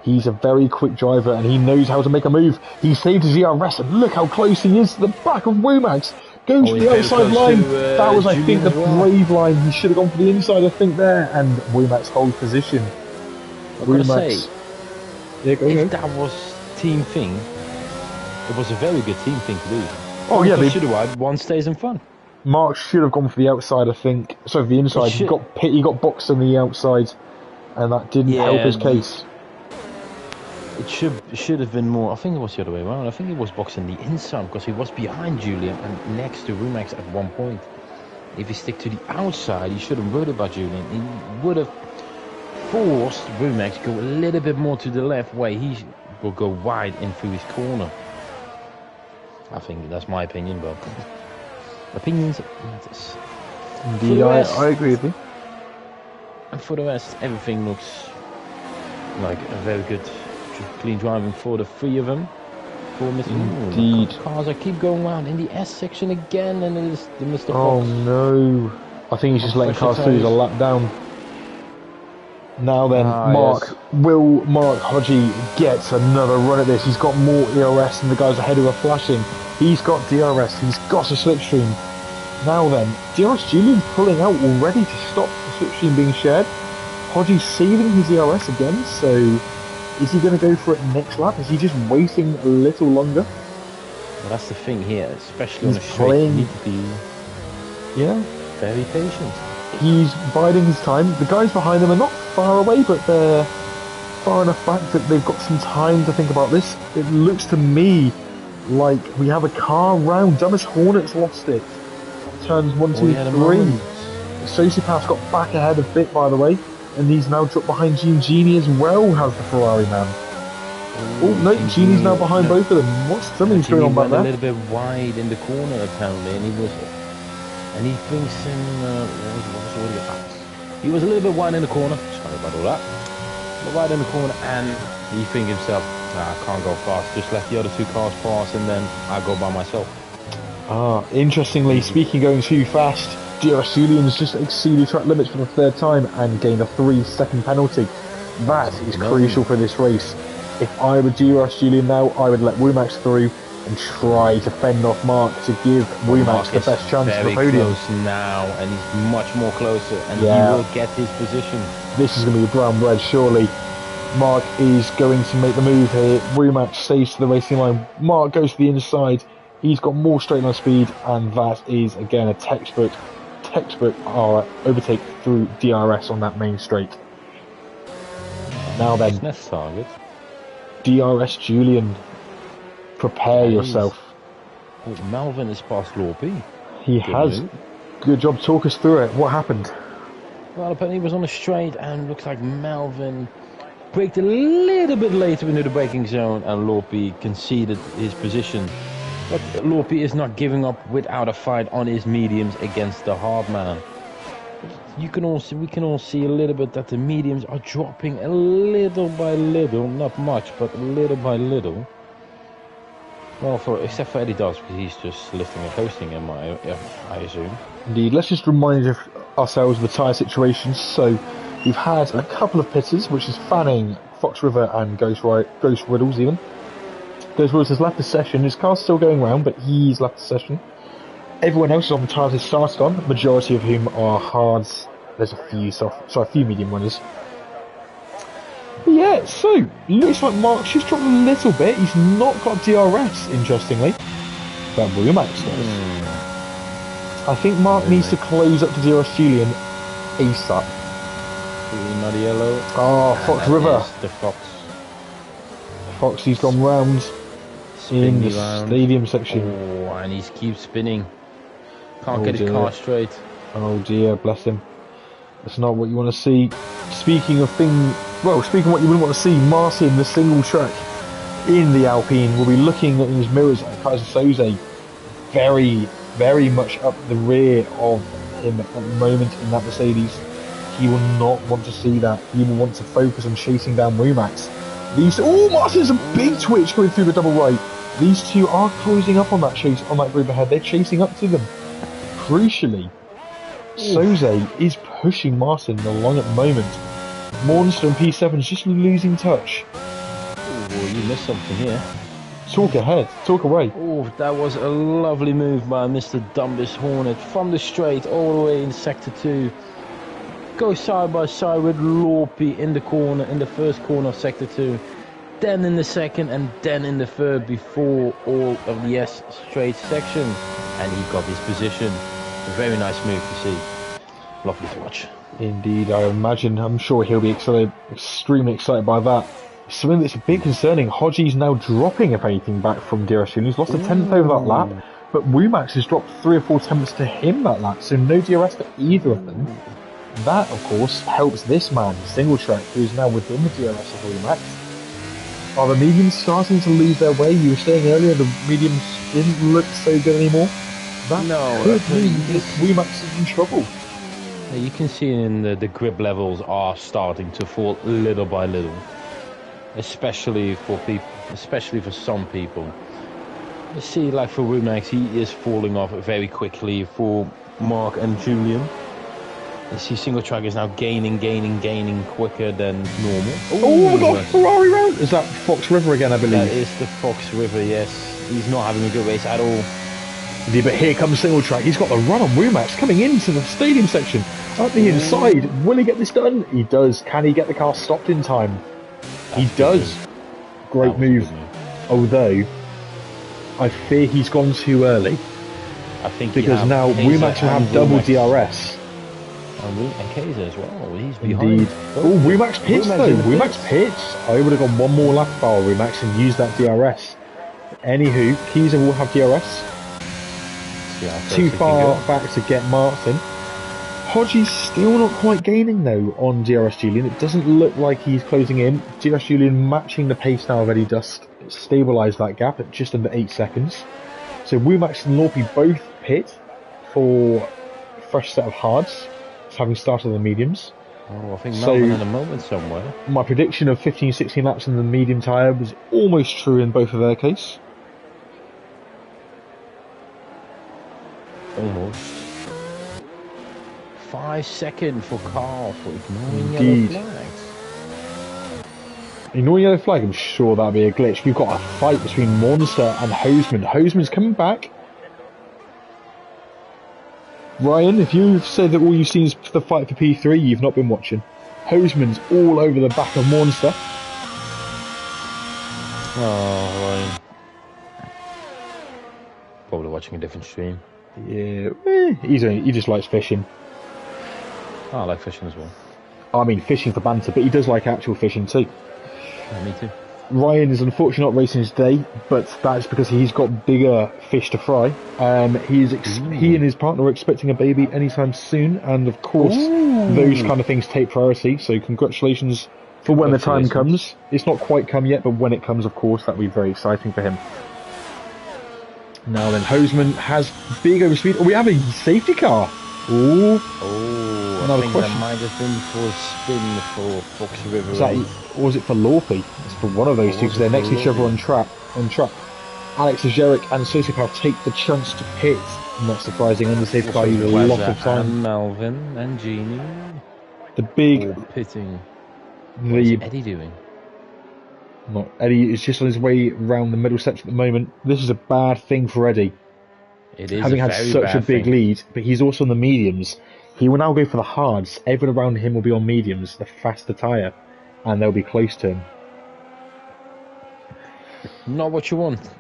He's a very quick driver and he knows how to make a move. He saved his ERS and look how close he is to the back of Womax. Goes to the outside line. That was, I think, the brave line. He should have gone for the inside, I think, there. And Womax holds position. Womax. If that was team thing, it was a very good team thing to do. Oh yeah, they should have had one stays in front. Mark should have gone for the outside, I think. Sorry, the inside. He got boxed on the outside, and that didn't help his case. It should have been more. I think it was the other way around. I think he was boxing the inside because he was behind Julian and next to Womax at one point. If he stick to the outside, he shouldn't worry about Julian. He would have forced Womax to go a little bit more to the left, where he will go wide in through his corner. I think that's my opinion, but opinions matters. Indeed, I agree with you. And for the rest, everything looks like a very good, clean driving for the three of them. Indeed. Cars I keep going around in the S section again, and it is the Mr. Fox. Oh no! I think he's just letting cars through. He's a lap down. Now then, will Mark Hodgie get another run at this? He's got more ERS than the guys ahead who are flashing. He's got DRS, he's got a slipstream. Now then, DRS Julian's pulling out already to stop the slipstream being shared. Hodgie's saving his ERS again, so is he going to go for it next lap? Is he just waiting a little longer? Well, that's the thing here, especially on a straight, you need to be very patient. He's biding his time. The guys behind him are not far away, but they're far enough back that they've got some time to think about this. It looks to me like we have a car round. Dumbest Hornet's lost it. Turns 1, 2, 3. Sociopath's got back ahead a bit, by the way, and he's now dropped behind Gene. Genie as well has the Ferrari man. Oh no, Genie's now behind both of them. What's something's going on back there? A little bit wide in the corner apparently, and he thinks he was a little bit wide in the corner. Sorry about all that. But wide in the corner, and he thinks himself, I can't go fast. Just let the other two cars pass, and then I go by myself. Interestingly, speaking going too fast, DRS Julian's just exceeded track limits for the third time and gained a 3-second penalty. That is crucial for this race. If I were DRS Julian now, I would let Womax through and try to fend off Mark to give Womax the best chance of the podium. Very close now, and he's much more closer, and he will get his position. This is going to be a brown red, surely. Mark is going to make the move here. Womax stays to the racing line. Mark goes to the inside. He's got more straight line speed, and that is again a textbook overtake through DRS on that main straight. Now then, next target. DRS Julian, prepare yourself. Melvin has passed Lorpy. He has. Good job. Talk us through it. What happened? Well, apparently he was on a straight, and looks like Melvin braked a little bit later into the braking zone, and Lorpy conceded his position. But Lorpy is not giving up without a fight on his mediums against the hard man. We can all see a little bit that the mediums are dropping a little by little, not much, but little by little. Well, except for Eddie Dobbs, because he's just lifting and coasting him, I assume. Indeed. Let's just remind ourselves of the tyre situation. So we've had a couple of pitters, which is Fanning, Fox River, and Ghost Riddles even. Ghost Riddles has left the session. His car's still going round, but he's left the session. Everyone else is on the tyres he's started on, majority of whom are hards. There's a few medium runners. But yeah, so looks like Mark's just dropped a little bit. He's not got DRS, interestingly, but William Max does. I think Mark needs to close up to DRS Julian ASAP. Not yellow. Oh, Fox River. The Fox. Foxy's gone round in the stadium section. Oh, and he keeps spinning. Can't get his car straight. Oh dear, bless him. That's not what you want to see. Speaking of what you wouldn't want to see, Martin, the single track in the Alpine, will be looking in his mirrors at Kaiser Soze, very, very much up the rear of him at the moment in that Mercedes. He will not want to see that. He will want to focus on chasing down Rumax. Martin's a big twitch going through the double right. These two are closing up on that group ahead. They're chasing up to them. Crucially, Soze is pushing Martin along at the moment. Monster and P7's just losing touch. Oh, you missed something here. Talk ahead, talk away. Oh, that was a lovely move by Mr. Dumbest Hornet from the straight all the way in sector 2. Go side by side with Lorpy in the first corner of sector 2. Then in the second and then in the third before all of the S straight section. And he got his position. A very nice move to see. Lovely to watch. Indeed, I'm sure he'll be extremely excited by that. Something that's a bit concerning, Hodgie's now dropping, if anything, back from DRS. He's lost a tenth over that lap, but Wumax has dropped 3 or 4 tenths to him that lap, so no DRS to either of them. That, of course, helps this man, single track, who's now within the DRS of Wumax. Are the mediums starting to lose their way? You were saying earlier the mediums didn't look so good anymore. That could mean that Wumax is in trouble. You can see in the grip levels are starting to fall little by little, especially for some people. You see, like for Rumax, he is falling off very quickly. For Mark and Julian, you see single track is now gaining quicker than normal. Oh my god, Ferrari round! Is that Fox River again, I believe? That is the Fox River, yes. He's not having a good race at all. Yeah, but here comes single track. He's got the run on Rumax coming into the stadium section. Up the inside. Will he get this done? He does. Can he get the car stopped in time? He does. Great move. Although, I fear he's gone too early. I think because now Rumax will have double DRS. And Kaiser as well. He's behind. Indeed. Oh, Rumax pits though. Rumax pits. I would have gone one more lap for Rumax and used that DRS. Anywho, Kaiser will have DRS. Too far back to get Martin. Hodgie's still not quite gaining though on DRS Julian. It doesn't look like he's closing in. DRS Julian matching the pace now of Eddie Dust. Stabilised that gap at just under 8 seconds. So Wumax and Lorpy both pit for a fresh set of hards, having started the mediums. Oh, I think Melbourne in a moment somewhere. My prediction of 15-16 laps in the medium tyre was almost true in both of their case. Almost. 5 seconds for Carl for ignoring yellow flags. Ignoring yellow flag, I'm sure that'll be a glitch. We've got a fight between Monster and Hoseman. Hoseman's coming back. Ryan, if you've said that all you've seen is the fight for P3, you've not been watching. Hoseman's all over the back of Monster. Oh, Ryan. Probably watching a different stream. Yeah, he just likes fishing. Oh, I like fishing as well. I mean, fishing for banter, but he does like actual fishing too. Yeah, me too. Ryan is unfortunately not racing today, but that's because he's got bigger fish to fry. He and his partner are expecting a baby anytime soon, and of course, those kind of things take priority. So congratulations for when the time comes. It's not quite come yet, but when it comes, of course, that'll be very exciting for him. Now then, Hoseman has big overspeed. Oh, we have a safety car. I think that might have been for a spin for Fox River. Or was it for Lorpy? It's for one of those two because they're next to each other on track. Alex Ajeric and Sosipov take the chance to pit. Not surprising, undersafe car used a lot of time. And Melvin and Jeannie. The big all pitting. What is Eddie doing? Not Eddie is just on his way around the middle section at the moment. This is a bad thing for Eddie. It is having had such a big lead, but he's also on the mediums. He will now go for the hards. Everyone around him will be on mediums, the faster tyre, and they'll be close to him. Not what you want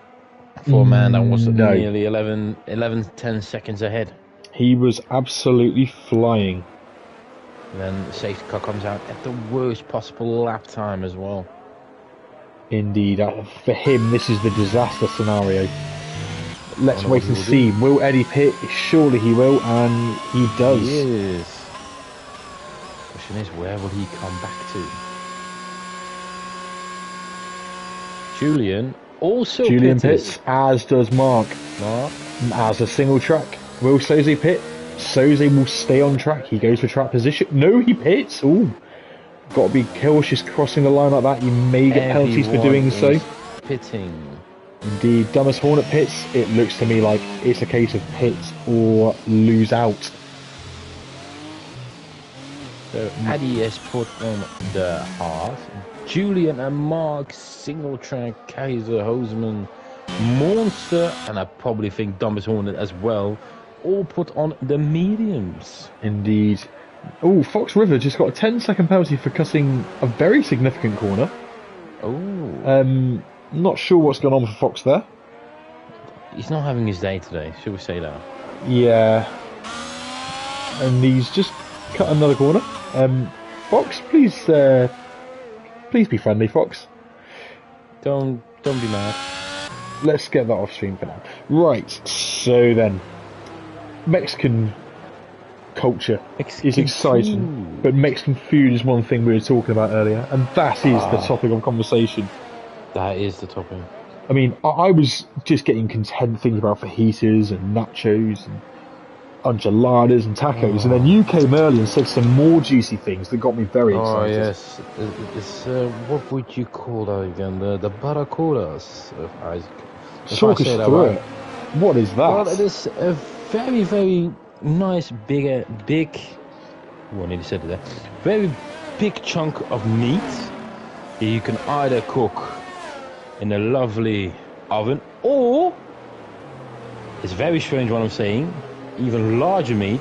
for a man that was nearly 10 seconds ahead. He was absolutely flying. And then the safety car comes out at the worst possible lap time as well. Indeed. For him, this is the disaster scenario. Let's wait and see. Will Eddie pit? Surely he will, and he does. He is. The question is, where will he come back to? Julian also pits, as does Mark. As a single track. Will Soze pit? Soze will stay on track. He goes for track position. No, he pits. Ooh. Got to be cautious crossing the line like that. You may get penalties for doing so. Pitting. Indeed. Dumbest Hornet pits. It looks to me like it's a case of pit or lose out. So Addy has put on the hard. Julian and Mark, single track, Kaiser, Hoseman, Monster, and I probably think Dumbest Hornet as well, all put on the mediums. Indeed. Oh, Fox River just got a 10-second penalty for cutting a very significant corner. Oh. Not sure what's going on for Fox there. He's not having his day today, should we say that? Yeah. And he's just cut another corner. Fox, please be friendly, Fox. Don't be mad. Let's get that off stream for now. Right, so then. Mexican culture is exciting, but Mexican food is one thing we were talking about earlier, and that is the topic of conversation. That is the topic. I mean, I was just getting content thinking about fajitas and nachos and enchiladas and tacos, and then you came early and said some more juicy things that got me very excited. Oh yes, it's what would you call that again? The barracudas of Isaac. Talk us through it. What is that? Well, it is a very, very nice, big. Well, I nearly said it there. Very big chunk of meat. You can either cook in a lovely oven, or it's very strange what I'm saying. Even larger meat,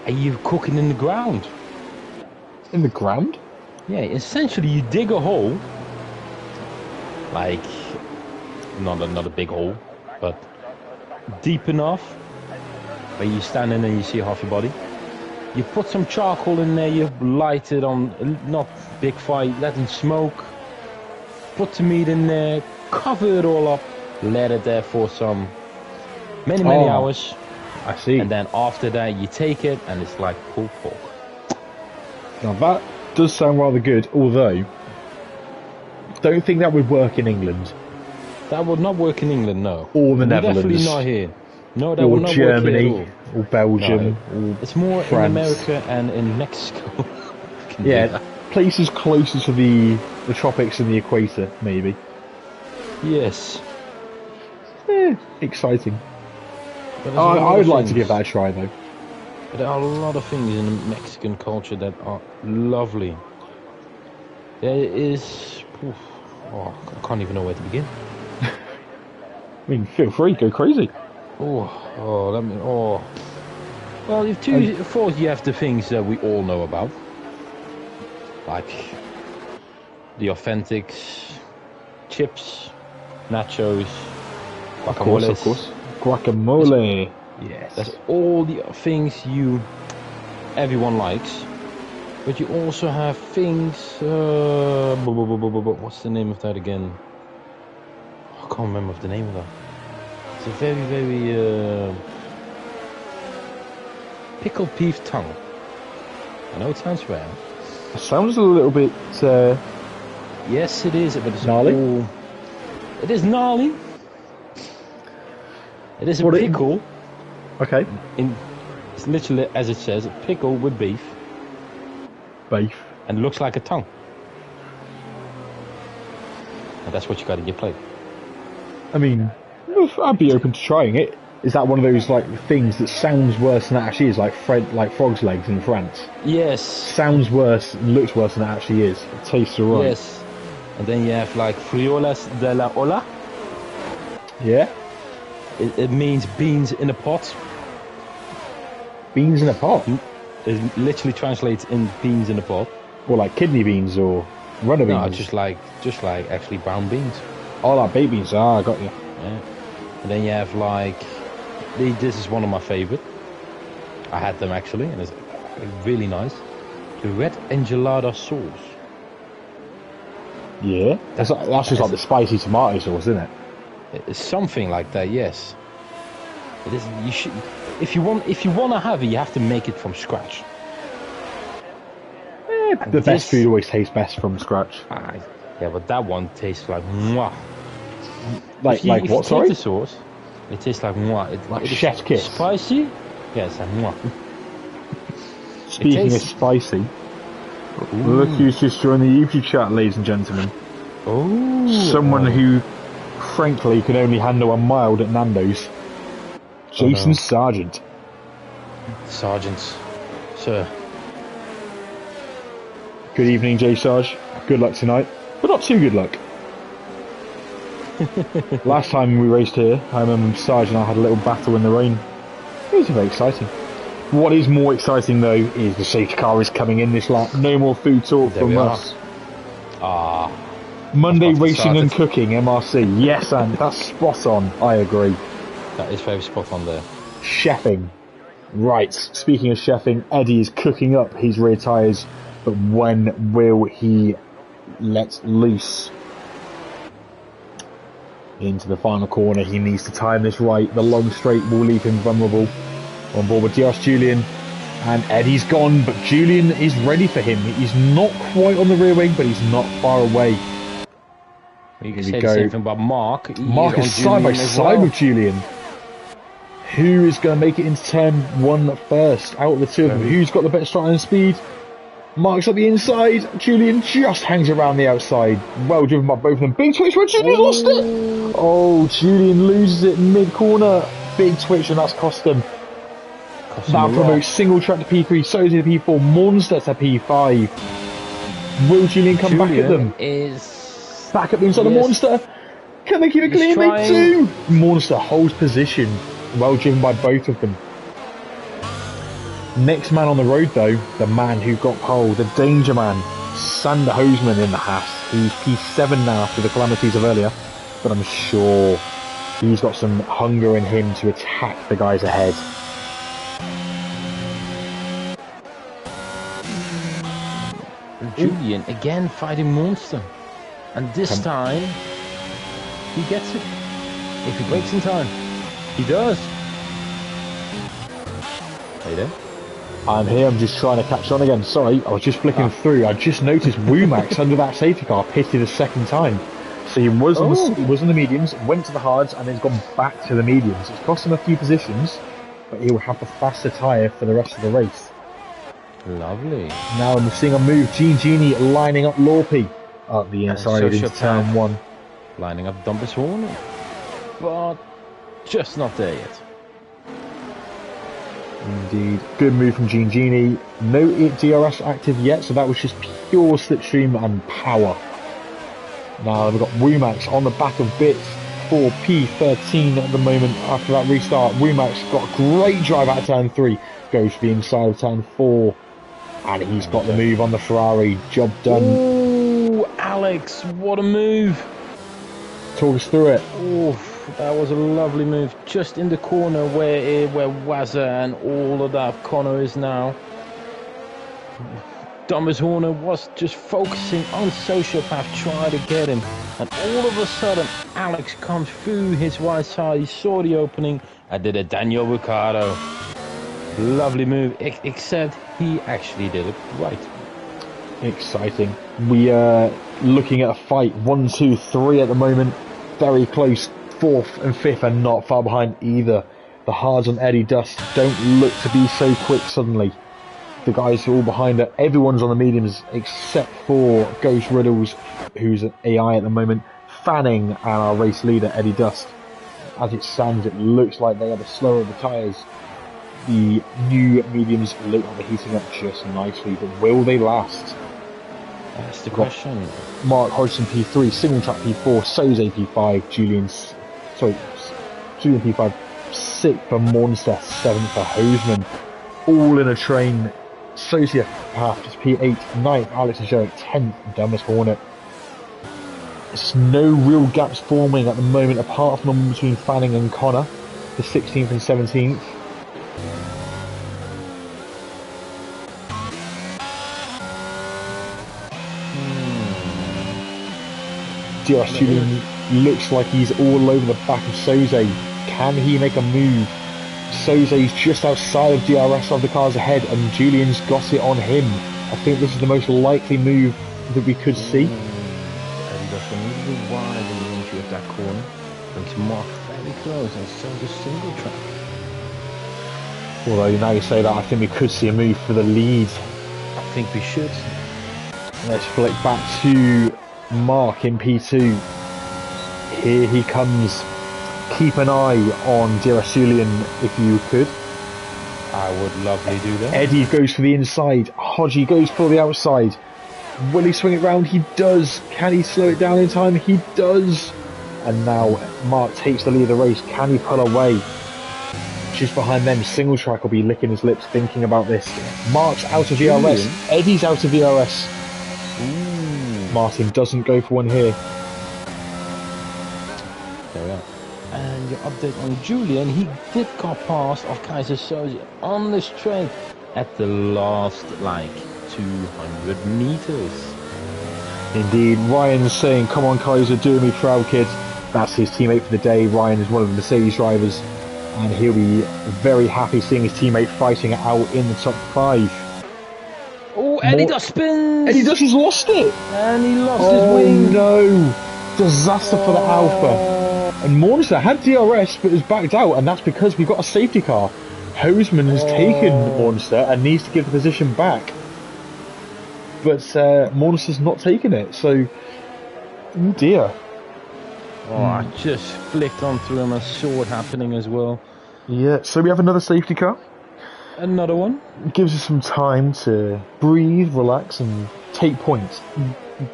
and you cook it in the ground. In the ground? Yeah, essentially you dig a hole, like not a big hole, but deep enough where you stand in and you see half your body. You put some charcoal in there, you light it on, not big fire, let it smoke, put the meat in there, cover it all up, let it there for some many hours. I see. And then after that you take it and it's like pulled pork. Now that does sound rather good, although don't think that would work in England. That would not work in England, no. Or the Netherlands. Definitely not here. No, that would not Germany, work here at all. or Belgium, no, or it's more France. in America and in Mexico. Yeah, places closer to the tropics and the equator, maybe. Yes. Exciting. I would like to give that a try, though. But there are a lot of things in Mexican culture that are lovely. There is... I can't even know where to begin. I mean, feel free, go crazy. Well, of course you have the things that we all know about. Like the authentic chips, nachos, guacamole. Of course. Guacamole. Yes. That's all the things everyone likes. But you also have things... what's the name of that again? I can't remember the name of that. It's a very, very... pickled beef tongue. I know it sounds rare. It sounds a little bit... Yes, it is. But it's gnarly? It is gnarly. It is a pickle. Okay. It's literally, as it says, a pickle with beef. Beef. And looks like a tongue. And that's what you got in your plate. I mean, I'd be open to trying it. Is that one of those like things that sounds worse than it actually is, like frog's legs in France? Yes. Sounds worse and looks worse than it actually is. It tastes alright. Yes. And then you have like friolas de la olla. Yeah. It means beans in a pot. Beans in a pot? It literally translates in beans in a pot. Or like kidney beans or runner beans? No, just like actually brown beans. Oh, like baked beans. Ah, I got you. Yeah. And then you have like, this is one of my favorite. I had them actually, and it's really nice. The red enchilada sauce. Yeah, that's just like the spicy tomato sauce, isn't it? It's something like that, yes. It is. You should, if you want to have it, you have to make it from scratch. The best food always tastes best from scratch. Yeah, but that one tastes like mwah. Like what? Sorry. The sauce, it tastes like mwah. Like chef's kiss. Spicy. Yeah, it's like mwah. Speaking of spicy, look who's just joined the YouTube chat, ladies and gentlemen. Oh. Someone who, frankly, can only handle a mild at Nando's. Jason Sargent. Sargent, sir. Good evening, J Sarge. Good luck tonight, but not too good luck. Last time we raced here, I remember Sarge and I had a little battle in the rain. It was very exciting. What is more exciting though is the safety car is coming in this lap. No more food talk from us. Monday racing and cooking, MRC. Yes, and that's spot on. I agree. That is very spot on there. Chefing. Right, speaking of chefing, Eddie is cooking up his rear tyres, but when will he let loose? Into the final corner, he needs to time this right. The long straight will leave him vulnerable. On board with Dios Julian, and Eddie's gone, but Julian is ready for him. He's not quite on the rear wing, but he's not far away. You can say the same thing about Mark. Mark is side by side with Julian. Who is going to make it into turn one first? Out of the two of them, who's got the better start and speed? Mark's at the inside. Julian just hangs around the outside. Well driven by both of them. Big twitch where Julian lost it. Oh, Julian loses it mid-corner. Big twitch, and that's cost him. That promotes single track to P3, so is the P4, Monster to P5. Will Julian come back at them? Is back at the inside of Monster. Can they keep it clean? They do. Monster holds position. Well driven by both of them. Next man on the road though, the man who got pole, the danger man, Sander Hoseman in the Haas. He's P7 now after the calamities of earlier, but I'm sure he's got some hunger in him to attack the guys ahead. Julian again fighting Monster, and this time he gets it if he breaks in time. He does. Are you there? I'm here, I'm just trying to catch on again. Sorry, I was just flicking through. I just noticed Womax under that safety car pitted a second time. So he was on the mediums, went to the hards, and then he's gone back to the mediums. It's cost him a few positions, but he will have the faster tyre for the rest of the race. Lovely. Now I'm seeing a move. Genie lining up Lorpy up the inside into turn one. Lining up Dumpus Horn, but just not there yet. Indeed. Good move from Genie. No DRS active yet, so that was just pure slipstream and power. Now we've got Womax on the back of bits for P13 at the moment after that restart. Womax got a great drive out of turn 3. Goes to the inside of turn 4. And he's got the move on the Ferrari. Job done. Ooh, Alex, what a move. Talk us through it. Ooh, that was a lovely move. Just in the corner where Wazza and all of that Connor is now. Thomas Horner was just focusing on Sociopath, trying to get him. And all of a sudden, Alex comes through his right side. He saw the opening and did a Daniel Ricciardo. Lovely move, except he actually did it right. Exciting. We are looking at a fight 1, 2, 3 at the moment. Very close. 4th and 5th are not far behind either. The hards on Eddie Dust don't look to be so quick suddenly. The guys who are all behind her, everyone's on the mediums except for Ghost Riddles, who's an AI at the moment. Fanning and our race leader, Eddie Dust. As it stands, it looks like they are the slower of the tyres. The new mediums look like they're heating up just nicely, but will they last? That's the question. Mark Hodgson P3, Single Track P4, Soze P5, Julian P5, 6th for Monster, 7th for Hoseman. All in a train. Sociopath is P8, 9th Alex and Jarek, 10th Dumbest Hornet. There's no real gaps forming at the moment apart from the one between Fanning and Connor, the 16th and 17th. DRS Julian looks like he's all over the back of Soze. Can he make a move? Soze's just outside of DRS of the cars ahead, and Julian's got it on him. I think this is the most likely move that we could see. And just a little wide in the entry of that corner. And to Mark very close and so the single track. Although now you say that, I think we could see a move for the lead. I think we should. Let's flick back to Mark in P2. Here he comes. Keep an eye on DRS Julian if you could. I would lovely do that. Eddie goes for the inside. Hodgie goes for the outside. Will he swing it round? He does. Can he slow it down in time? He does. And now Mark takes the lead of the race. Can he pull away? Just behind them, Single Track will be licking his lips thinking about this. Mark's out of DRS. Eddie's out of DRS. Martin doesn't go for one here. There we are. And your update on Julian, he did got past of Kaiser Soze on the straight at the last, 200 meters. Indeed, Ryan's saying, come on Kaiser, do me proud kid. That's his teammate for the day. Ryan is one of the Mercedes drivers, and he'll be very happy seeing his teammate fighting it out in the top 5. Oh, Eddie Dust spins! Eddie Dust has lost it! And he lost his wing! Oh no! Disaster for the Alpha. And Monster had DRS but has backed out, and that's because we've got a safety car. Hoseman has taken Monster and needs to give the position back. But Monster's not taken it, so... Oh dear. I just flicked on through him and saw it happening as well. Yeah, so we have another safety car. Another one. It gives us some time to breathe, relax, and take points.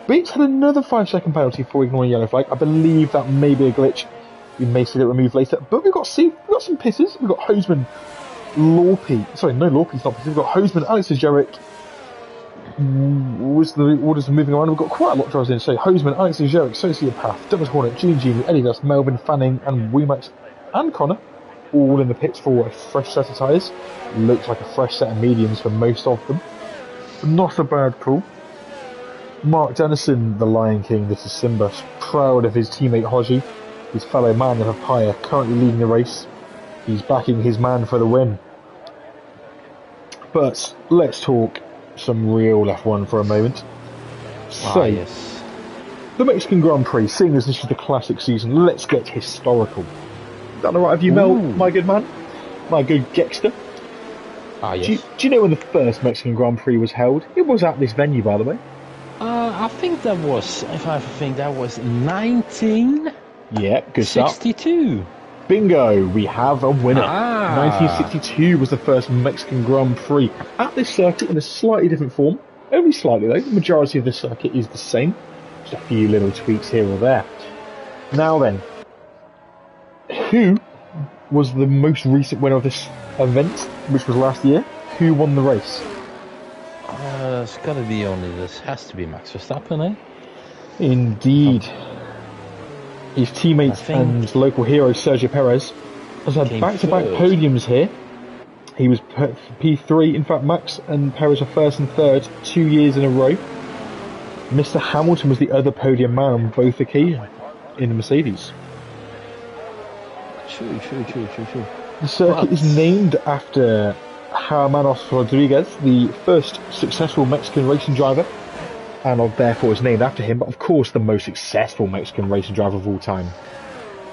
Bates had another 5-second penalty for ignoring yellow flag. I believe that may be a glitch. We may see that removed later. But we've got some pisses. We've got Hoseman, Lorpy. Sorry, no, Lorpy's not pisses. We've got Hoseman, Alex Jarek. Was the orders are moving around? We've got quite a lot of drivers in. So Hoseman, Alex Jarek, Sociopath, Dumbest Hornet, Gene, Eddie Dust, Melvin, Fanning, and Wemax, and Connor, all in the pits for a fresh set of tyres. Looks like a fresh set of mediums for most of them. Not a bad pull. Mark Dennison, the Lion King, this is Simba, proud of his teammate Hodgie, his fellow man of Papaya, currently leading the race. He's backing his man for the win. But let's talk some real F1 for a moment. So, yes. The Mexican Grand Prix, seeing as this is the classic season, let's get historical. Is that alright with you, Mel, my good man? My good Gexter? Yes. Do you know when the first Mexican Grand Prix was held? It was at this venue, by the way. I think that was, if I think that was 1962. Yeah, good stuff. Bingo, we have a winner. 1962 was the first Mexican Grand Prix at this circuit in a slightly different form. Only slightly though, the majority of the circuit is the same. Just a few little tweaks here or there. Now then, who was the most recent winner of this event, which was last year? Who won the race? It's got to be this has to be Max Verstappen, eh? Indeed. His teammates and local hero Sergio Perez has had back-to-back podiums here. He was P3, in fact Max and Perez are first and third 2 years in a row. Mr. Hamilton was the other podium man on both occasions in the Mercedes. True. The circuit is named after Hermanos Rodriguez, the first successful Mexican racing driver, and therefore is named after him, but of course the most successful Mexican racing driver of all time.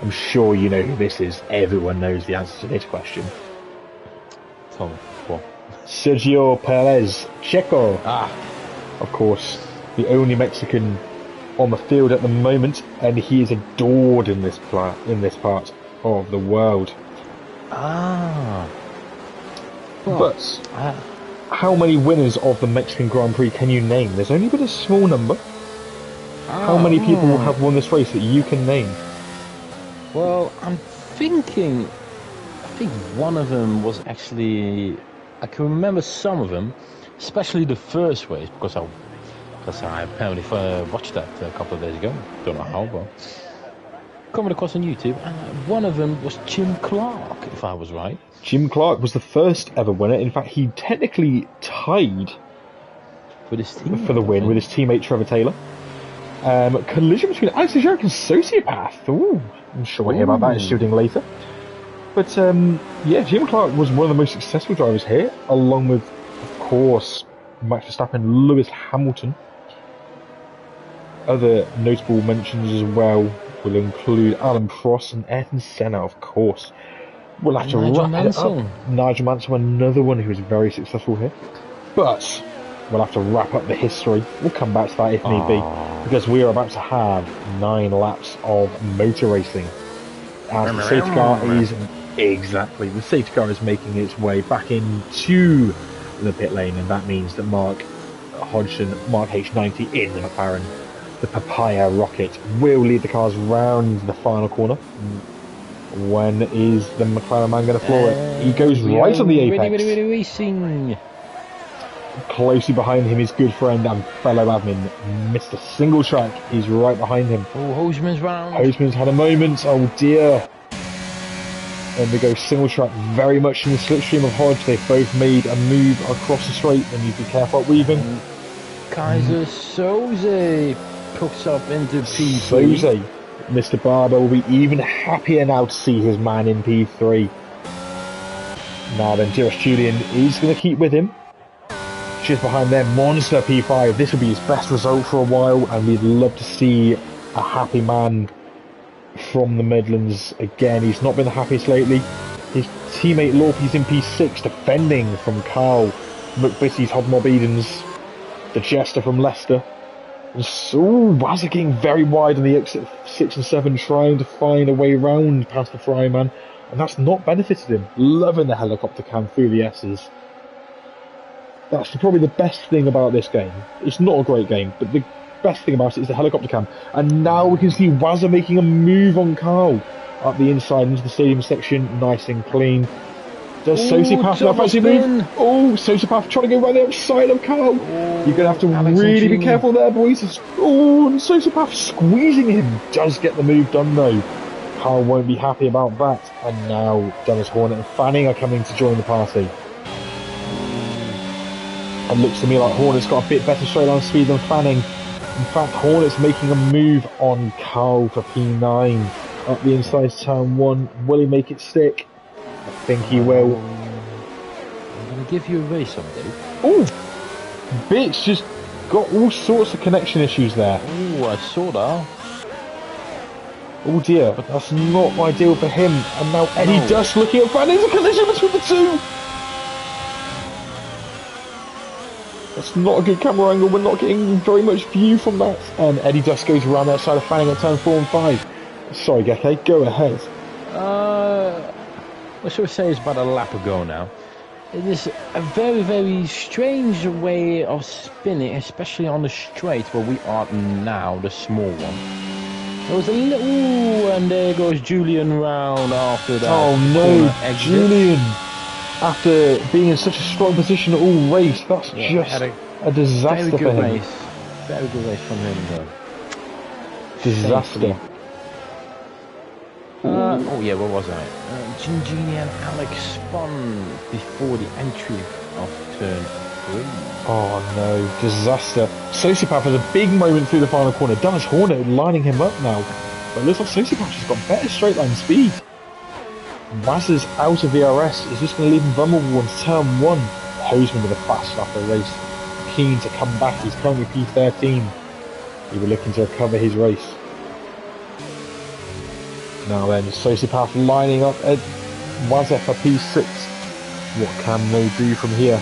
I'm sure you know who this is. Everyone knows the answer to this question. Tell me, what? Sergio Perez, Checo. Of course, the only Mexican on the field at the moment, and he is adored in this part of the world. Ah. Well, But how many winners of the Mexican Grand Prix can you name? There's only been a small number. How many people have won this race that you can name? Well, I think one of them was actually, I can remember some of them, especially the first race, because I apparently watched that a couple of days ago. Don't know how, but coming across on YouTube, and one of them was Jim Clark, if I was right. Jim Clark was the first ever winner. In fact, he technically tied with his team for the win with his teammate Trevor Taylor. Collision between Alex Jarek and Sociopath. Ooh, I'm sure we'll hear about that in shooting later. But yeah, Jim Clark was one of the most successful drivers here, along with, of course, Max Verstappen, Lewis Hamilton. Other notable mentions as well will include Alan Prost and Ayrton Senna, of course. We'll have to wrap it up. Nigel Mansell, another one who was very successful here. But we'll have to wrap up the history. We'll come back to that if need be, because we are about to have 9 laps of motor racing. As the safety car is the safety car is making its way back into the pit lane, and that means that Mark Hodgson, Mark H90 in the McLaren, the Papaya Rocket, will lead the cars round the final corner. When is the McLaren man going to floor it? He goes right on the apex. Racing. Closely behind him, his good friend and fellow admin, Mr. Single Track. He's right behind him. Oh, Hosman's round. Hosman's had a moment. Oh dear. And they go Single Track very much in the slipstream of Hodge. They've both made a move across the straight. They need to be careful at weaving. Kaiser Soze puts up into P3. Soze, Mr. Barber, will be even happier now to see his man in P3. Now then, Dearest Julian is going to keep with him. Just behind them, Monster P5. This will be his best result for a while, and we'd love to see a happy man from the Midlands again. He's not been the happiest lately. His teammate Lorpy's in P6, defending from Carl McBissy's Hobnob Edens, the Jester from Leicester. And so Wazza getting very wide on the exit 6 and 7, trying to find a way round past the Fryman, and that's not benefited him. Loving the helicopter cam through the S's. That's probably the best thing about this game. It's not a great game, but the best thing about it is the helicopter cam. And now we can see Wazza making a move on Carl up the inside into the stadium section, nice and clean. Does Sociopath now fancy move? Oh, Sociopath trying to go around the outside of Carl. You're going to have to really be careful there, boys. Oh, and Sociopath squeezing him. Does get the move done, though. Carl won't be happy about that. And now Dennis Hornet and Fanning are coming to join the party. It looks to me like Hornet's got a bit better straight line speed than Fanning. In fact, Hornet's making a move on Carl for P9. Up the inside turn 1. Will he make it stick? I think he will. I'm going to give you a race update. Oh! Bitch just got all sorts of connection issues there. Oh, I saw that. Oh dear, but that's not ideal for him. And now Eddie Dust looking at Fanning's a collision between the two! That's not a good camera angle, we're not getting very much view from that. And Eddie Dust goes around the outside of Fanning at turn 4 and 5. Sorry, Geke, go ahead. What should we say is about a lap ago now. It is a very, very strange way of spinning, especially on the straight where we are now, the small one. There was a little... Ooh, and there goes Julian round after that. Oh no, Julian! After being in such a strong position all race, that's just a disaster for him. Very good race from him though. Disaster. Oh yeah, where was I? Gingini and Alex spun before the entry of turn 3. Oh no, disaster. Sociopath has a big moment through the final corner. Dennis Hornet lining him up now. But it looks like Sociopath has got better straight line speed. Wazza's out of VRS is just going to leave him vulnerable on turn 1. Hosman with a fast lap of the race. Keen to come back. He's currently P13. He will looking to recover his race. Now then, Sociopath lining up at Wazza for P6. What can they do from here?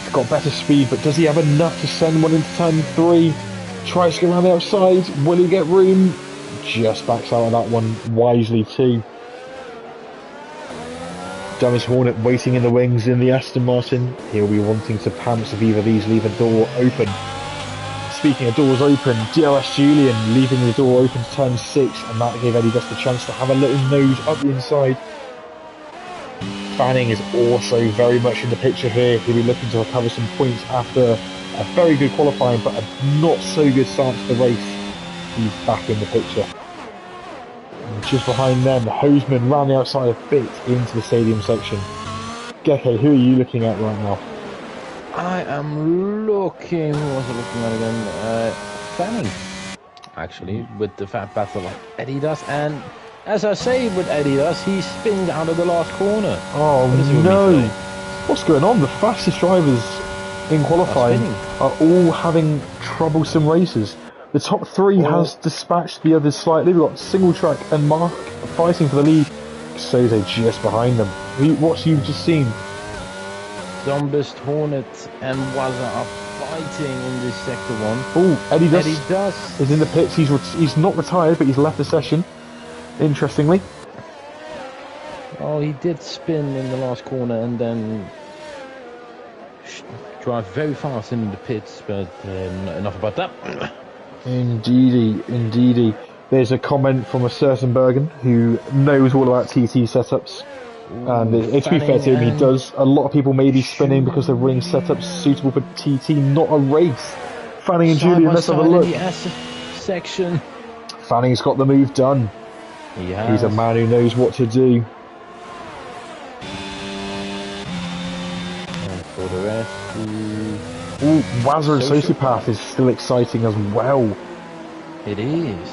He's got better speed, but does he have enough to send one into turn 3? Tries to go around the outside. Will he get room? Just backs out of that one wisely too. Dumbest Hornet waiting in the wings in the Aston Martin. He'll be wanting to pounce if either of these leave a door open. Speaking of doors open, DRS Julian leaving the door open to turn 6, and that gave Eddie Dust a chance to have a little nose up the inside. Fanning is also very much in the picture here. He'll be looking to recover some points after a very good qualifying, but a not so good start to the race. He's back in the picture. And just behind them, the Hoseman round the outside a bit into the stadium section. Gecko, who are you looking at right now? I am looking, what was I looking at again? Fanning, actually, with the fat battle of Eddie Dust. And as I say with Eddie Dust, he spins out of the last corner. Oh no! What's going on? The fastest drivers in qualifying are all having troublesome races. The top 3 has dispatched the others slightly. We've got Single Track and Mark fighting for the lead. Soze just behind them. What you've just seen? Dumbest Hornet and Waza are fighting in this sector 1. Oh, Eddie Dust is in the pits. He's not retired, but he's left the session. Interestingly. Oh, he did spin in the last corner and then drive very fast in the pits, but enough about that. Indeedy. There's a comment from a certain Bergen who knows all about TT setups. And to be fair to him, he does. A lot of people may be spinning because they're running setups suitable for TT, not a race. Fanning and Julian, let's have a look. Section. Fanning's got the move done. He's a man who knows what to do. And for the rest, Wazza and Sociopath is still exciting as well. It is.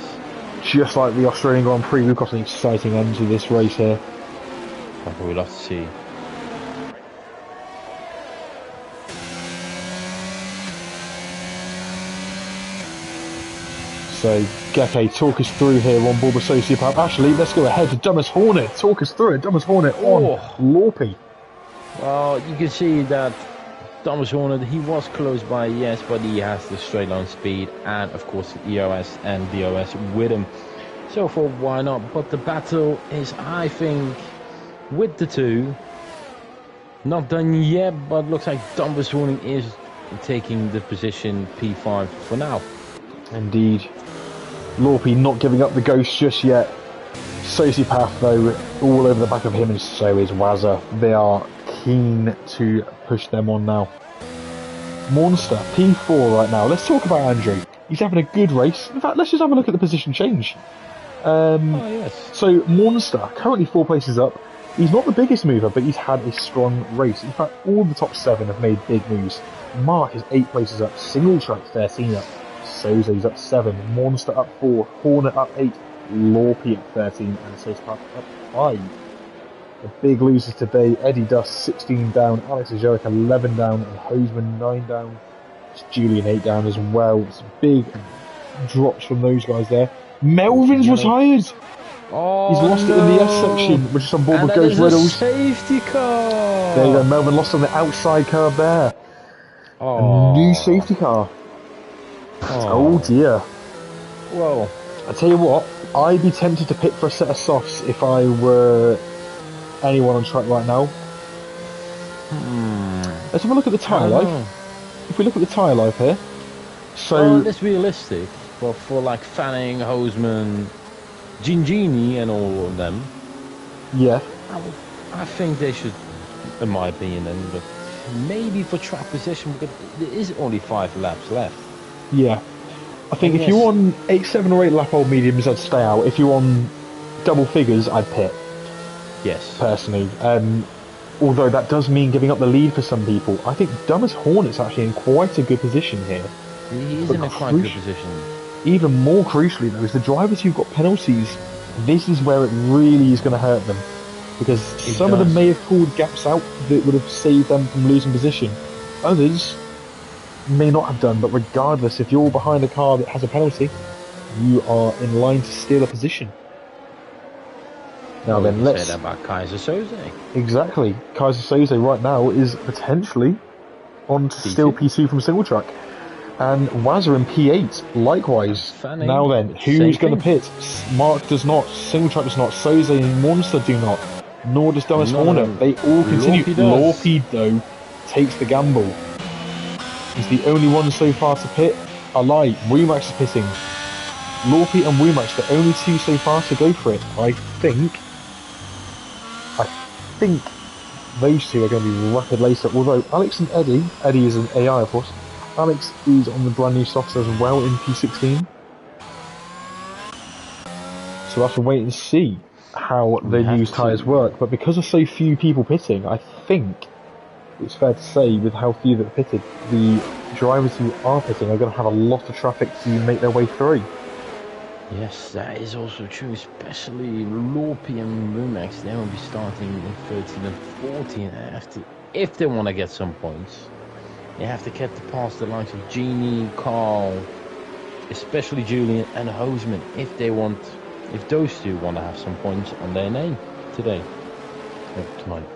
Just like the Australian Grand Prix, we've got an exciting end to this race here. That's what we'd love to see. So, Gecko, talk us through here on board with Sociopath. Actually, let's go ahead to Dumbest Hornet. Talk us through it. Dumbest Hornet on Lorpy. Well, you can see that Dumbest Hornet, he was close by, yes, but he has the straight line speed and, of course, EOS and DOS with him. So, for why not? But the battle is, I think, with the 2, not done yet, but looks like Dumbest Hornet is taking the position P5 for now. Indeed. Lorpy not giving up the ghost just yet. Sociopath, though, all over the back of him, and so is Wazza. They are keen to push them on now. Monster, P4 right now. Let's talk about Andrew. He's having a good race. In fact, let's just have a look at the position change. Yes. So, Monster, currently 4 places up. He's not the biggest mover, but he's had a strong race. In fact, all the top 7 have made big moves. Mark is 8 places up. Single Track 13 up. Soze's up 7, Monster up 4, Hornet up 8, Lorpy up 13, and Sociopath up 5. The big losers today, Eddie Dust 16 down, Alex Ajeric 11 down, and Hoseman 9 down. It's Julian 8 down as well. It's big drops from those guys there. Melvin's retired! Oh, he's lost it in the S section, which is on board with Ghost Riddles. Safety car! There you go, Melvin lost on the outside curb there. A new safety car. Oh dear. Well, I tell you what, I'd be tempted to pick for a set of softs if I were anyone on track right now. Let's have a look at the tyre life. If we look at the tyre life here, so let's be realistic. Well, for like Fanning, Hoseman, Gingini, and all of them, yeah, I think they should, in my opinion, but maybe for track position, because there is only 5 laps left. Yeah, I think if you're on 7 or 8 lap old mediums, I'd stay out. If you're on double figures, I'd pit. Yes. Personally. Although that does mean giving up the lead for some people. I think Dumbest Hornet's actually in quite a good position here. He is in a quite good position. Even more crucially, though, is the drivers who've got penalties. This is where it really is going to hurt them. Because some of them may have pulled gaps out that would have saved them from losing position. Others may not have done, but regardless, if you're behind a car that has a penalty, you are in line to steal a position. Now then, let's say that about Kaiser Soze. Exactly. Kaiser Soze right now is potentially on to steal P2 from Single Track. And Wazza in P8, likewise. Fanning, now then, who's going to pit? Mark does not, Single Track does not, Soze and Monster do not, nor does Dennis Horner. They all continue. Lorpy, though, takes the gamble. He's the only one so far to pit. I lie, Wemax is pitting. Lorpy and Wemax, the only two so far to go for it. I think those two are going to be rapid later. Although Alex and Eddie is an AI, of course. Alex is on the brand new softs as well in P16. So we'll have to wait and see how the new tyres work. But because of so few people pitting, I think it's fair to say, with how few that are pitted, the drivers who are pitting are going to have a lot of traffic to make their way through. Yes, that is also true, especially Lorpy and Rumax. They will be starting in 13 and 14 if they want to get some points. They have to get past the likes of Genie, Carl, especially Julian and Hoseman, if those two want to have some points on their name today. Tonight.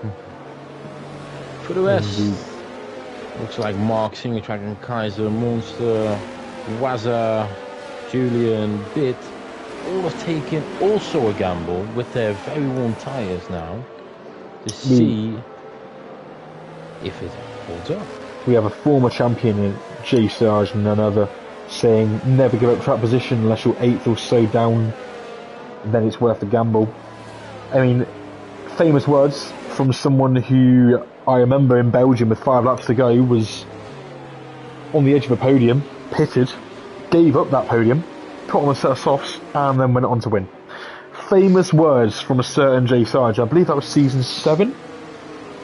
For the rest, looks like Mark, Single Track and Kaiser, Monster, Wazza, Julian, Bit, all have taken also a gamble with their very warm tyres now to see if it holds up. We have a former champion, Jay Sarge, and another, saying never give up track position unless you're 8th or so down, then it's worth the gamble. I mean, famous words from someone who I remember in Belgium with 5 laps to go was on the edge of a podium, pitted, gave up that podium, put on a set of softs, and then went on to win. Famous words from a certain Jay Sarge. I believe that was season 7,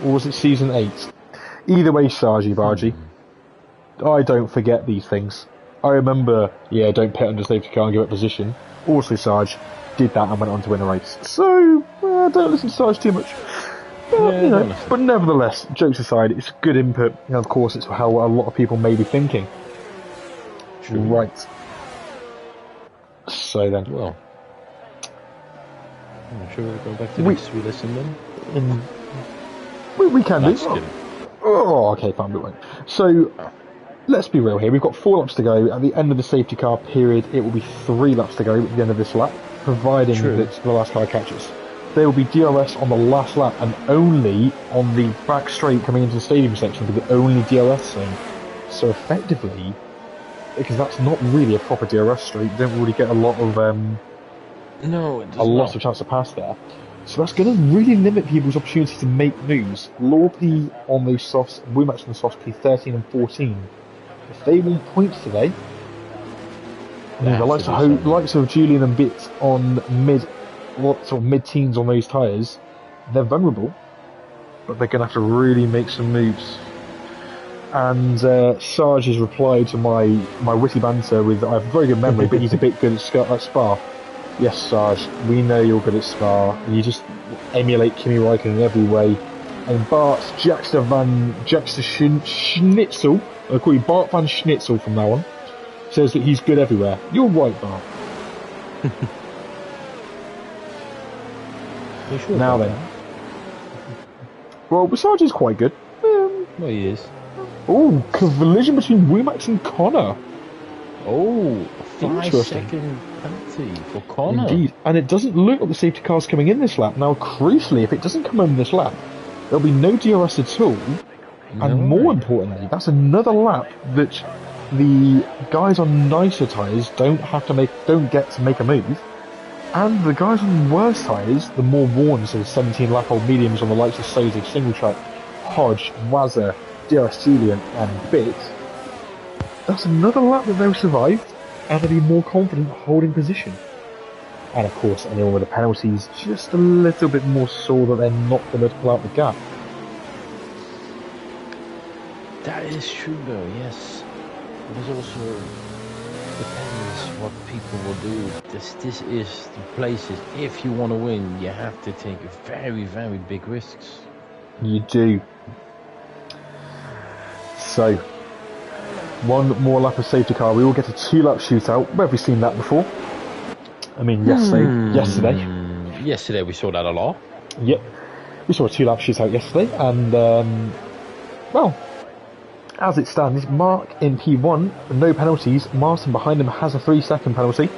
or was it season 8? Either way, Sargy Bargy, I don't forget these things. I remember, don't pit under safety car and give up position. Also, Sarge did that and went on to win a race. So, don't listen to Sarge too much. But, but nevertheless, jokes aside, it's good input. And of course, it's how a lot of people may be thinking. True. Right. So then. Well, I'm not sure we'll go back to this. We listen then? We can do. Oh, okay, fine, we won't. So, let's be real here. We've got 4 laps to go. At the end of the safety car period, it will be 3 laps to go at the end of this lap, providing that the last car catches. There will be DRS on the last lap, and only on the back straight coming into the stadium section will be the only DRS zone. So effectively, because that's not really a proper DRS straight, you don't really get a lot of of chance to pass there. So that's going to really limit people's opportunity to make moves. Lorpy on those softs, Wemax on the softs, P13 and 14. If they want points today, the likes of Julian and Bit on mid-teens on those tyres, they're vulnerable, but they're going to have to really make some moves. And Sarge has replied to my witty banter with, I have a very good memory, but he's a bit good at Spa. Yes, Sarge, we know you're good at Spa. You just emulate Kimi Räikkönen in every way. And Bart Schnitzel, I'll call you Bart van Schnitzel from now on, says that he's good everywhere. You're right, Bart. Sure now then. Well, Sarge is quite good. Well, he is. Oh, collision between Wemax and Connor. Oh, 5-second penalty for Connor. Indeed, and it doesn't look like the safety car's coming in this lap. Now, crucially, if it doesn't come in this lap, there'll be no DRS at all. And more importantly, that's another lap that the guys on nicer tyres don't get to make a move. And the guys on worse tyres, the more worn, so the 17-lap-old mediums on the likes of Soze, Single Track, Hodge, Wazza, DRS Julian, and Bit, that's another lap that they'll survive, and they'll be more confident holding position. And of course, anyone with the penalties, just a little bit more sore that they're not going to pull out the gap. That is true though, yes. But it also depends what people will do. This is the places, if you want to win, you have to take very, very big risks. You do. So, one more lap of safety car. We will get a 2-lap shootout. Where have we seen that before? I mean, yesterday. Yesterday we saw that a lot. Yep. We saw a 2-lap shootout yesterday, and, well, As it stands, Mark in P1, no penalties. Martin behind him has a 3-second penalty.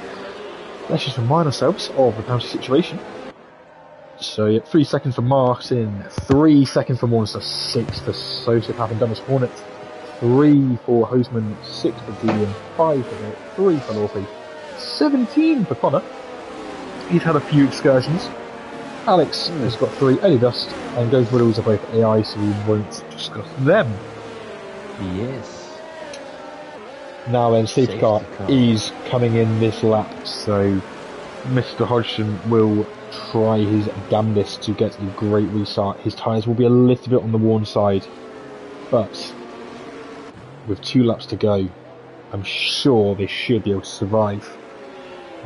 Let's just remind ourselves of the penalty situation. So, yeah, 3 seconds for Martin, 3 seconds for Monster, 6 for Sociopath and Dumbest Hornet, 3 for Hostman, 6 for Julian, 5 for Nick, 3 for Lorphy, 17 for Connor. He's had a few excursions. Alex has got 3, Eddie Dust, and Ghost Riddles are both AI, so we won't discuss them. Yes. Now then, safety car is coming in this lap, so Mr. Hodgson will try his damnedest to get a great restart. His tyres will be a little bit on the worn side, but with 2 laps to go, I'm sure they should be able to survive.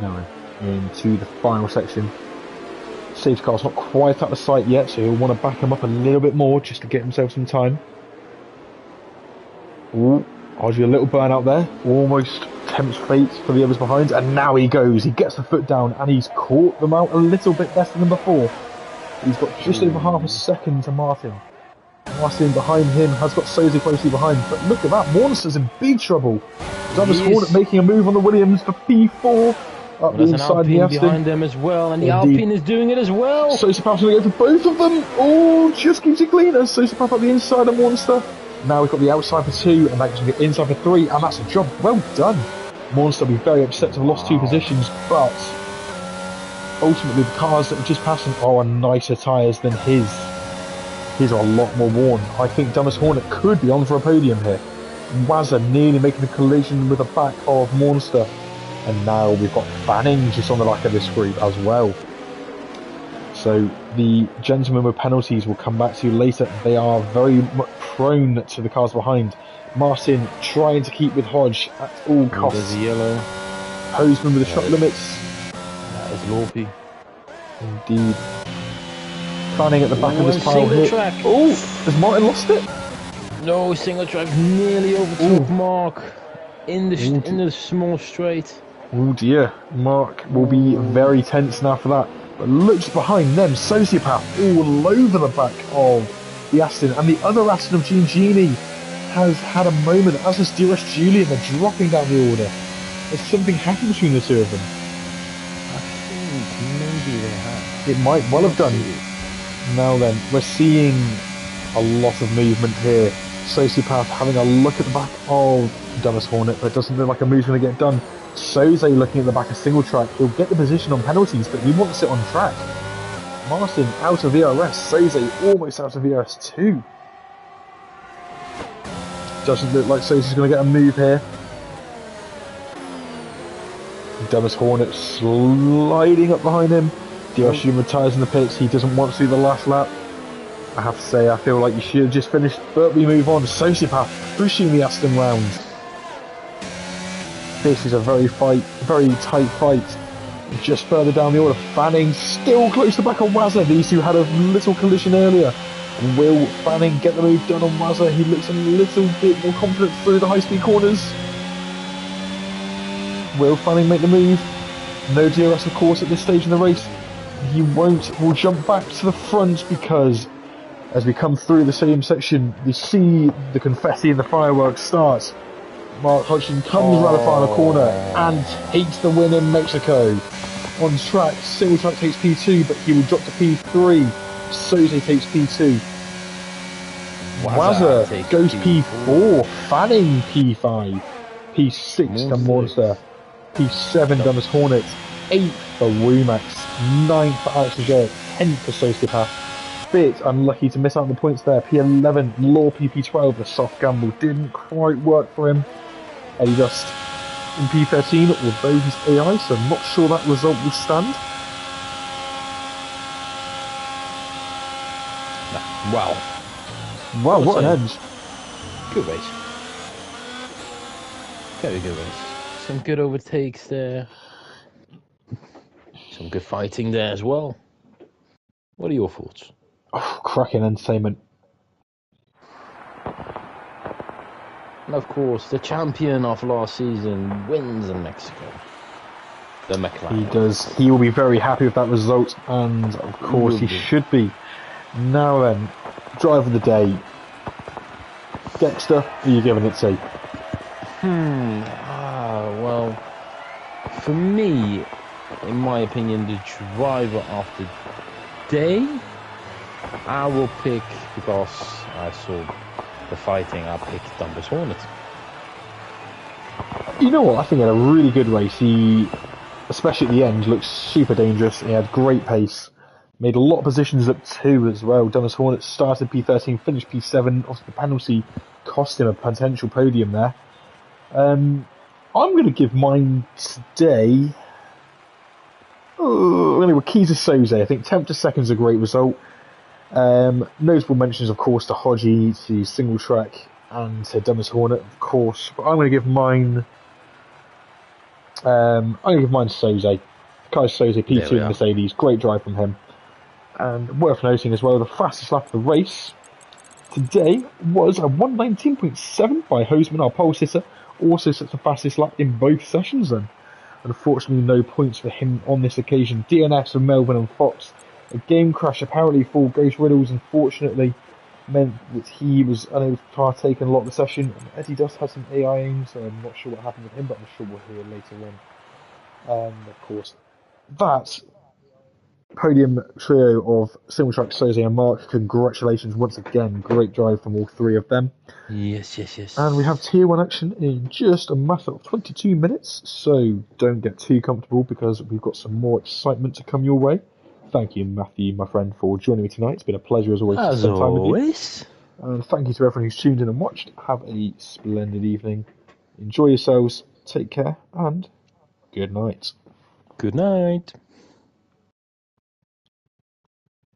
Now into the final section. Safety car's not quite at the site yet, so he'll want to back him up a little bit more just to get himself some time. Ooh, Hodgie, a little burnout there. Almost tempts fate for the others behind, and now he goes. He gets the foot down, and he's caught them out a little bit better than before. He's got just over half a second to Martin. Martin behind him has got Sozy closely behind, but look at that, Monster's in big trouble. Thomas Hornet making a move on the Williams for P4. Up the inside of the Aston. Behind them as well, and the Alpine is doing it as well. Sociopath's going to go for both of them. Oh, just keeps it clean as Sociopath up the inside of Monster. Now we've got the outside for 2, and that's going to get inside for 3, and that's a job well done. Monster will be very upset to have lost 2 positions, but ultimately the cars that are just passing are on nicer tyres than his. His are a lot more worn. I think Dumbest Hornet could be on for a podium here. Wazza nearly making a collision with the back of Monster. And now we've got Fanning just on the back of this group as well. So the gentlemen with penalties will come back to you later. They are very much prone to the cars behind. Martin trying to keep with Hodge at all costs. There's a yellow. Hosman with the shot limits. That is Lorpy. Indeed. Fanning at the back of this pile here. Track. Oh, has Martin lost it? No, single track nearly overtook Mark in the small straight. Oh dear, Mark will be very tense now for that. But looks behind them, Sociopath all over the back of the Aston, and the other Aston of Genie has had a moment, as has DRS Julian. They're dropping down the order. There's something happened between the 2 of them. I think maybe they have. It might well have done. Now then, we're seeing a lot of movement here. Sociopath having a look at the back of Dumbest Hornet, but it doesn't look like a move's going to get done. Soze looking at the back of single track. He'll get the position on penalties, but he wants it on track. Martin out of VRS. Soze almost out of VRS too. Doesn't look like Soze's going to get a move here. Dumbest Hornet sliding up behind him. DRS retires in the pits. He doesn't want to do the last lap. I have to say, I feel like you should have just finished, but we move on. Sociopath pushing the Aston round. This is a very tight fight. Just further down the order, Fanning still close to the back on Wazza. These 2 had a little collision earlier. Will Fanning get the move done on Wazza? He looks a little bit more confident through the high-speed corners. Will Fanning make the move? No DRS, of course, at this stage in the race. He won't. We'll jump back to the front because as we come through the stadium section, you see the confetti and the fireworks start. Mark Hodgson comes around the final corner and takes the win in Mexico. On track, single track takes P2, but he will drop to P3. Soze takes P2. Wazza goes P4. Fanning P5. P6 to Monster. P7 Dumbest Hornet. 8th for Rumax. 9th for Alex Leger. 10th for Sociopath. Bit unlucky to miss out on the points there. P11 Lorpy. P12 the soft gamble didn't quite work for him. Eddie Dust in P13, although he's AI, so I'm not sure that result will stand. Wow, what an end. Good race. Very good race. Some good overtakes there. Some good fighting there as well. What are your thoughts? Oh, cracking entertainment. And of course, the champion of last season wins in Mexico. The McLaren. He does. He will be very happy with that result, and of course he should be. Now then, driver of the day. Dexter, who are you giving it to? Well, for me, in my opinion, the driver of the day, I will pick, because I saw the fighting, I'll pick Dumbus Hornet. You know what? I think he had a really good race. He, especially at the end, looked super dangerous. He had great pace. Made a lot of positions up 2 as well. Dumbus Hornet started P13, finished P7. Obviously, the penalty cost him a potential podium there. I'm going to give mine today. Anyway, Keys of Soze. I think 10th to 2nd is a great result. Notable mentions, of course, to Hodgie, to Single Track, and to Dumbus Hornet, of course. But I'm going to give mine. I'm going to give mine to Soze. Kai Soze, P2 in Mercedes. Great drive from him. And worth noting as well, the fastest lap of the race today was a 1:19.7 by Hoseman, our pole sitter. Also sets the fastest lap in both sessions then. Unfortunately, no points for him on this occasion. DNFs for Melbourne and Fox. A game crash apparently for Ghost Riddles, unfortunately, meant that he was unable to partake in a lot of the session. And Eddie does have some AI aim, so I'm not sure what happened with him, but I'm sure we'll hear later on. Of course, that podium trio of Single Track, Soze and Mark, congratulations once again. Great drive from all 3 of them. Yes. And we have Tier 1 action in just a matter of 22 minutes, so don't get too comfortable because we've got some more excitement to come your way. Thank you, Matthew, my friend, for joining me tonight. It's been a pleasure as always to spend time with you. And thank you to everyone who's tuned in and watched. Have a splendid evening. Enjoy yourselves, take care, and good night. Good night.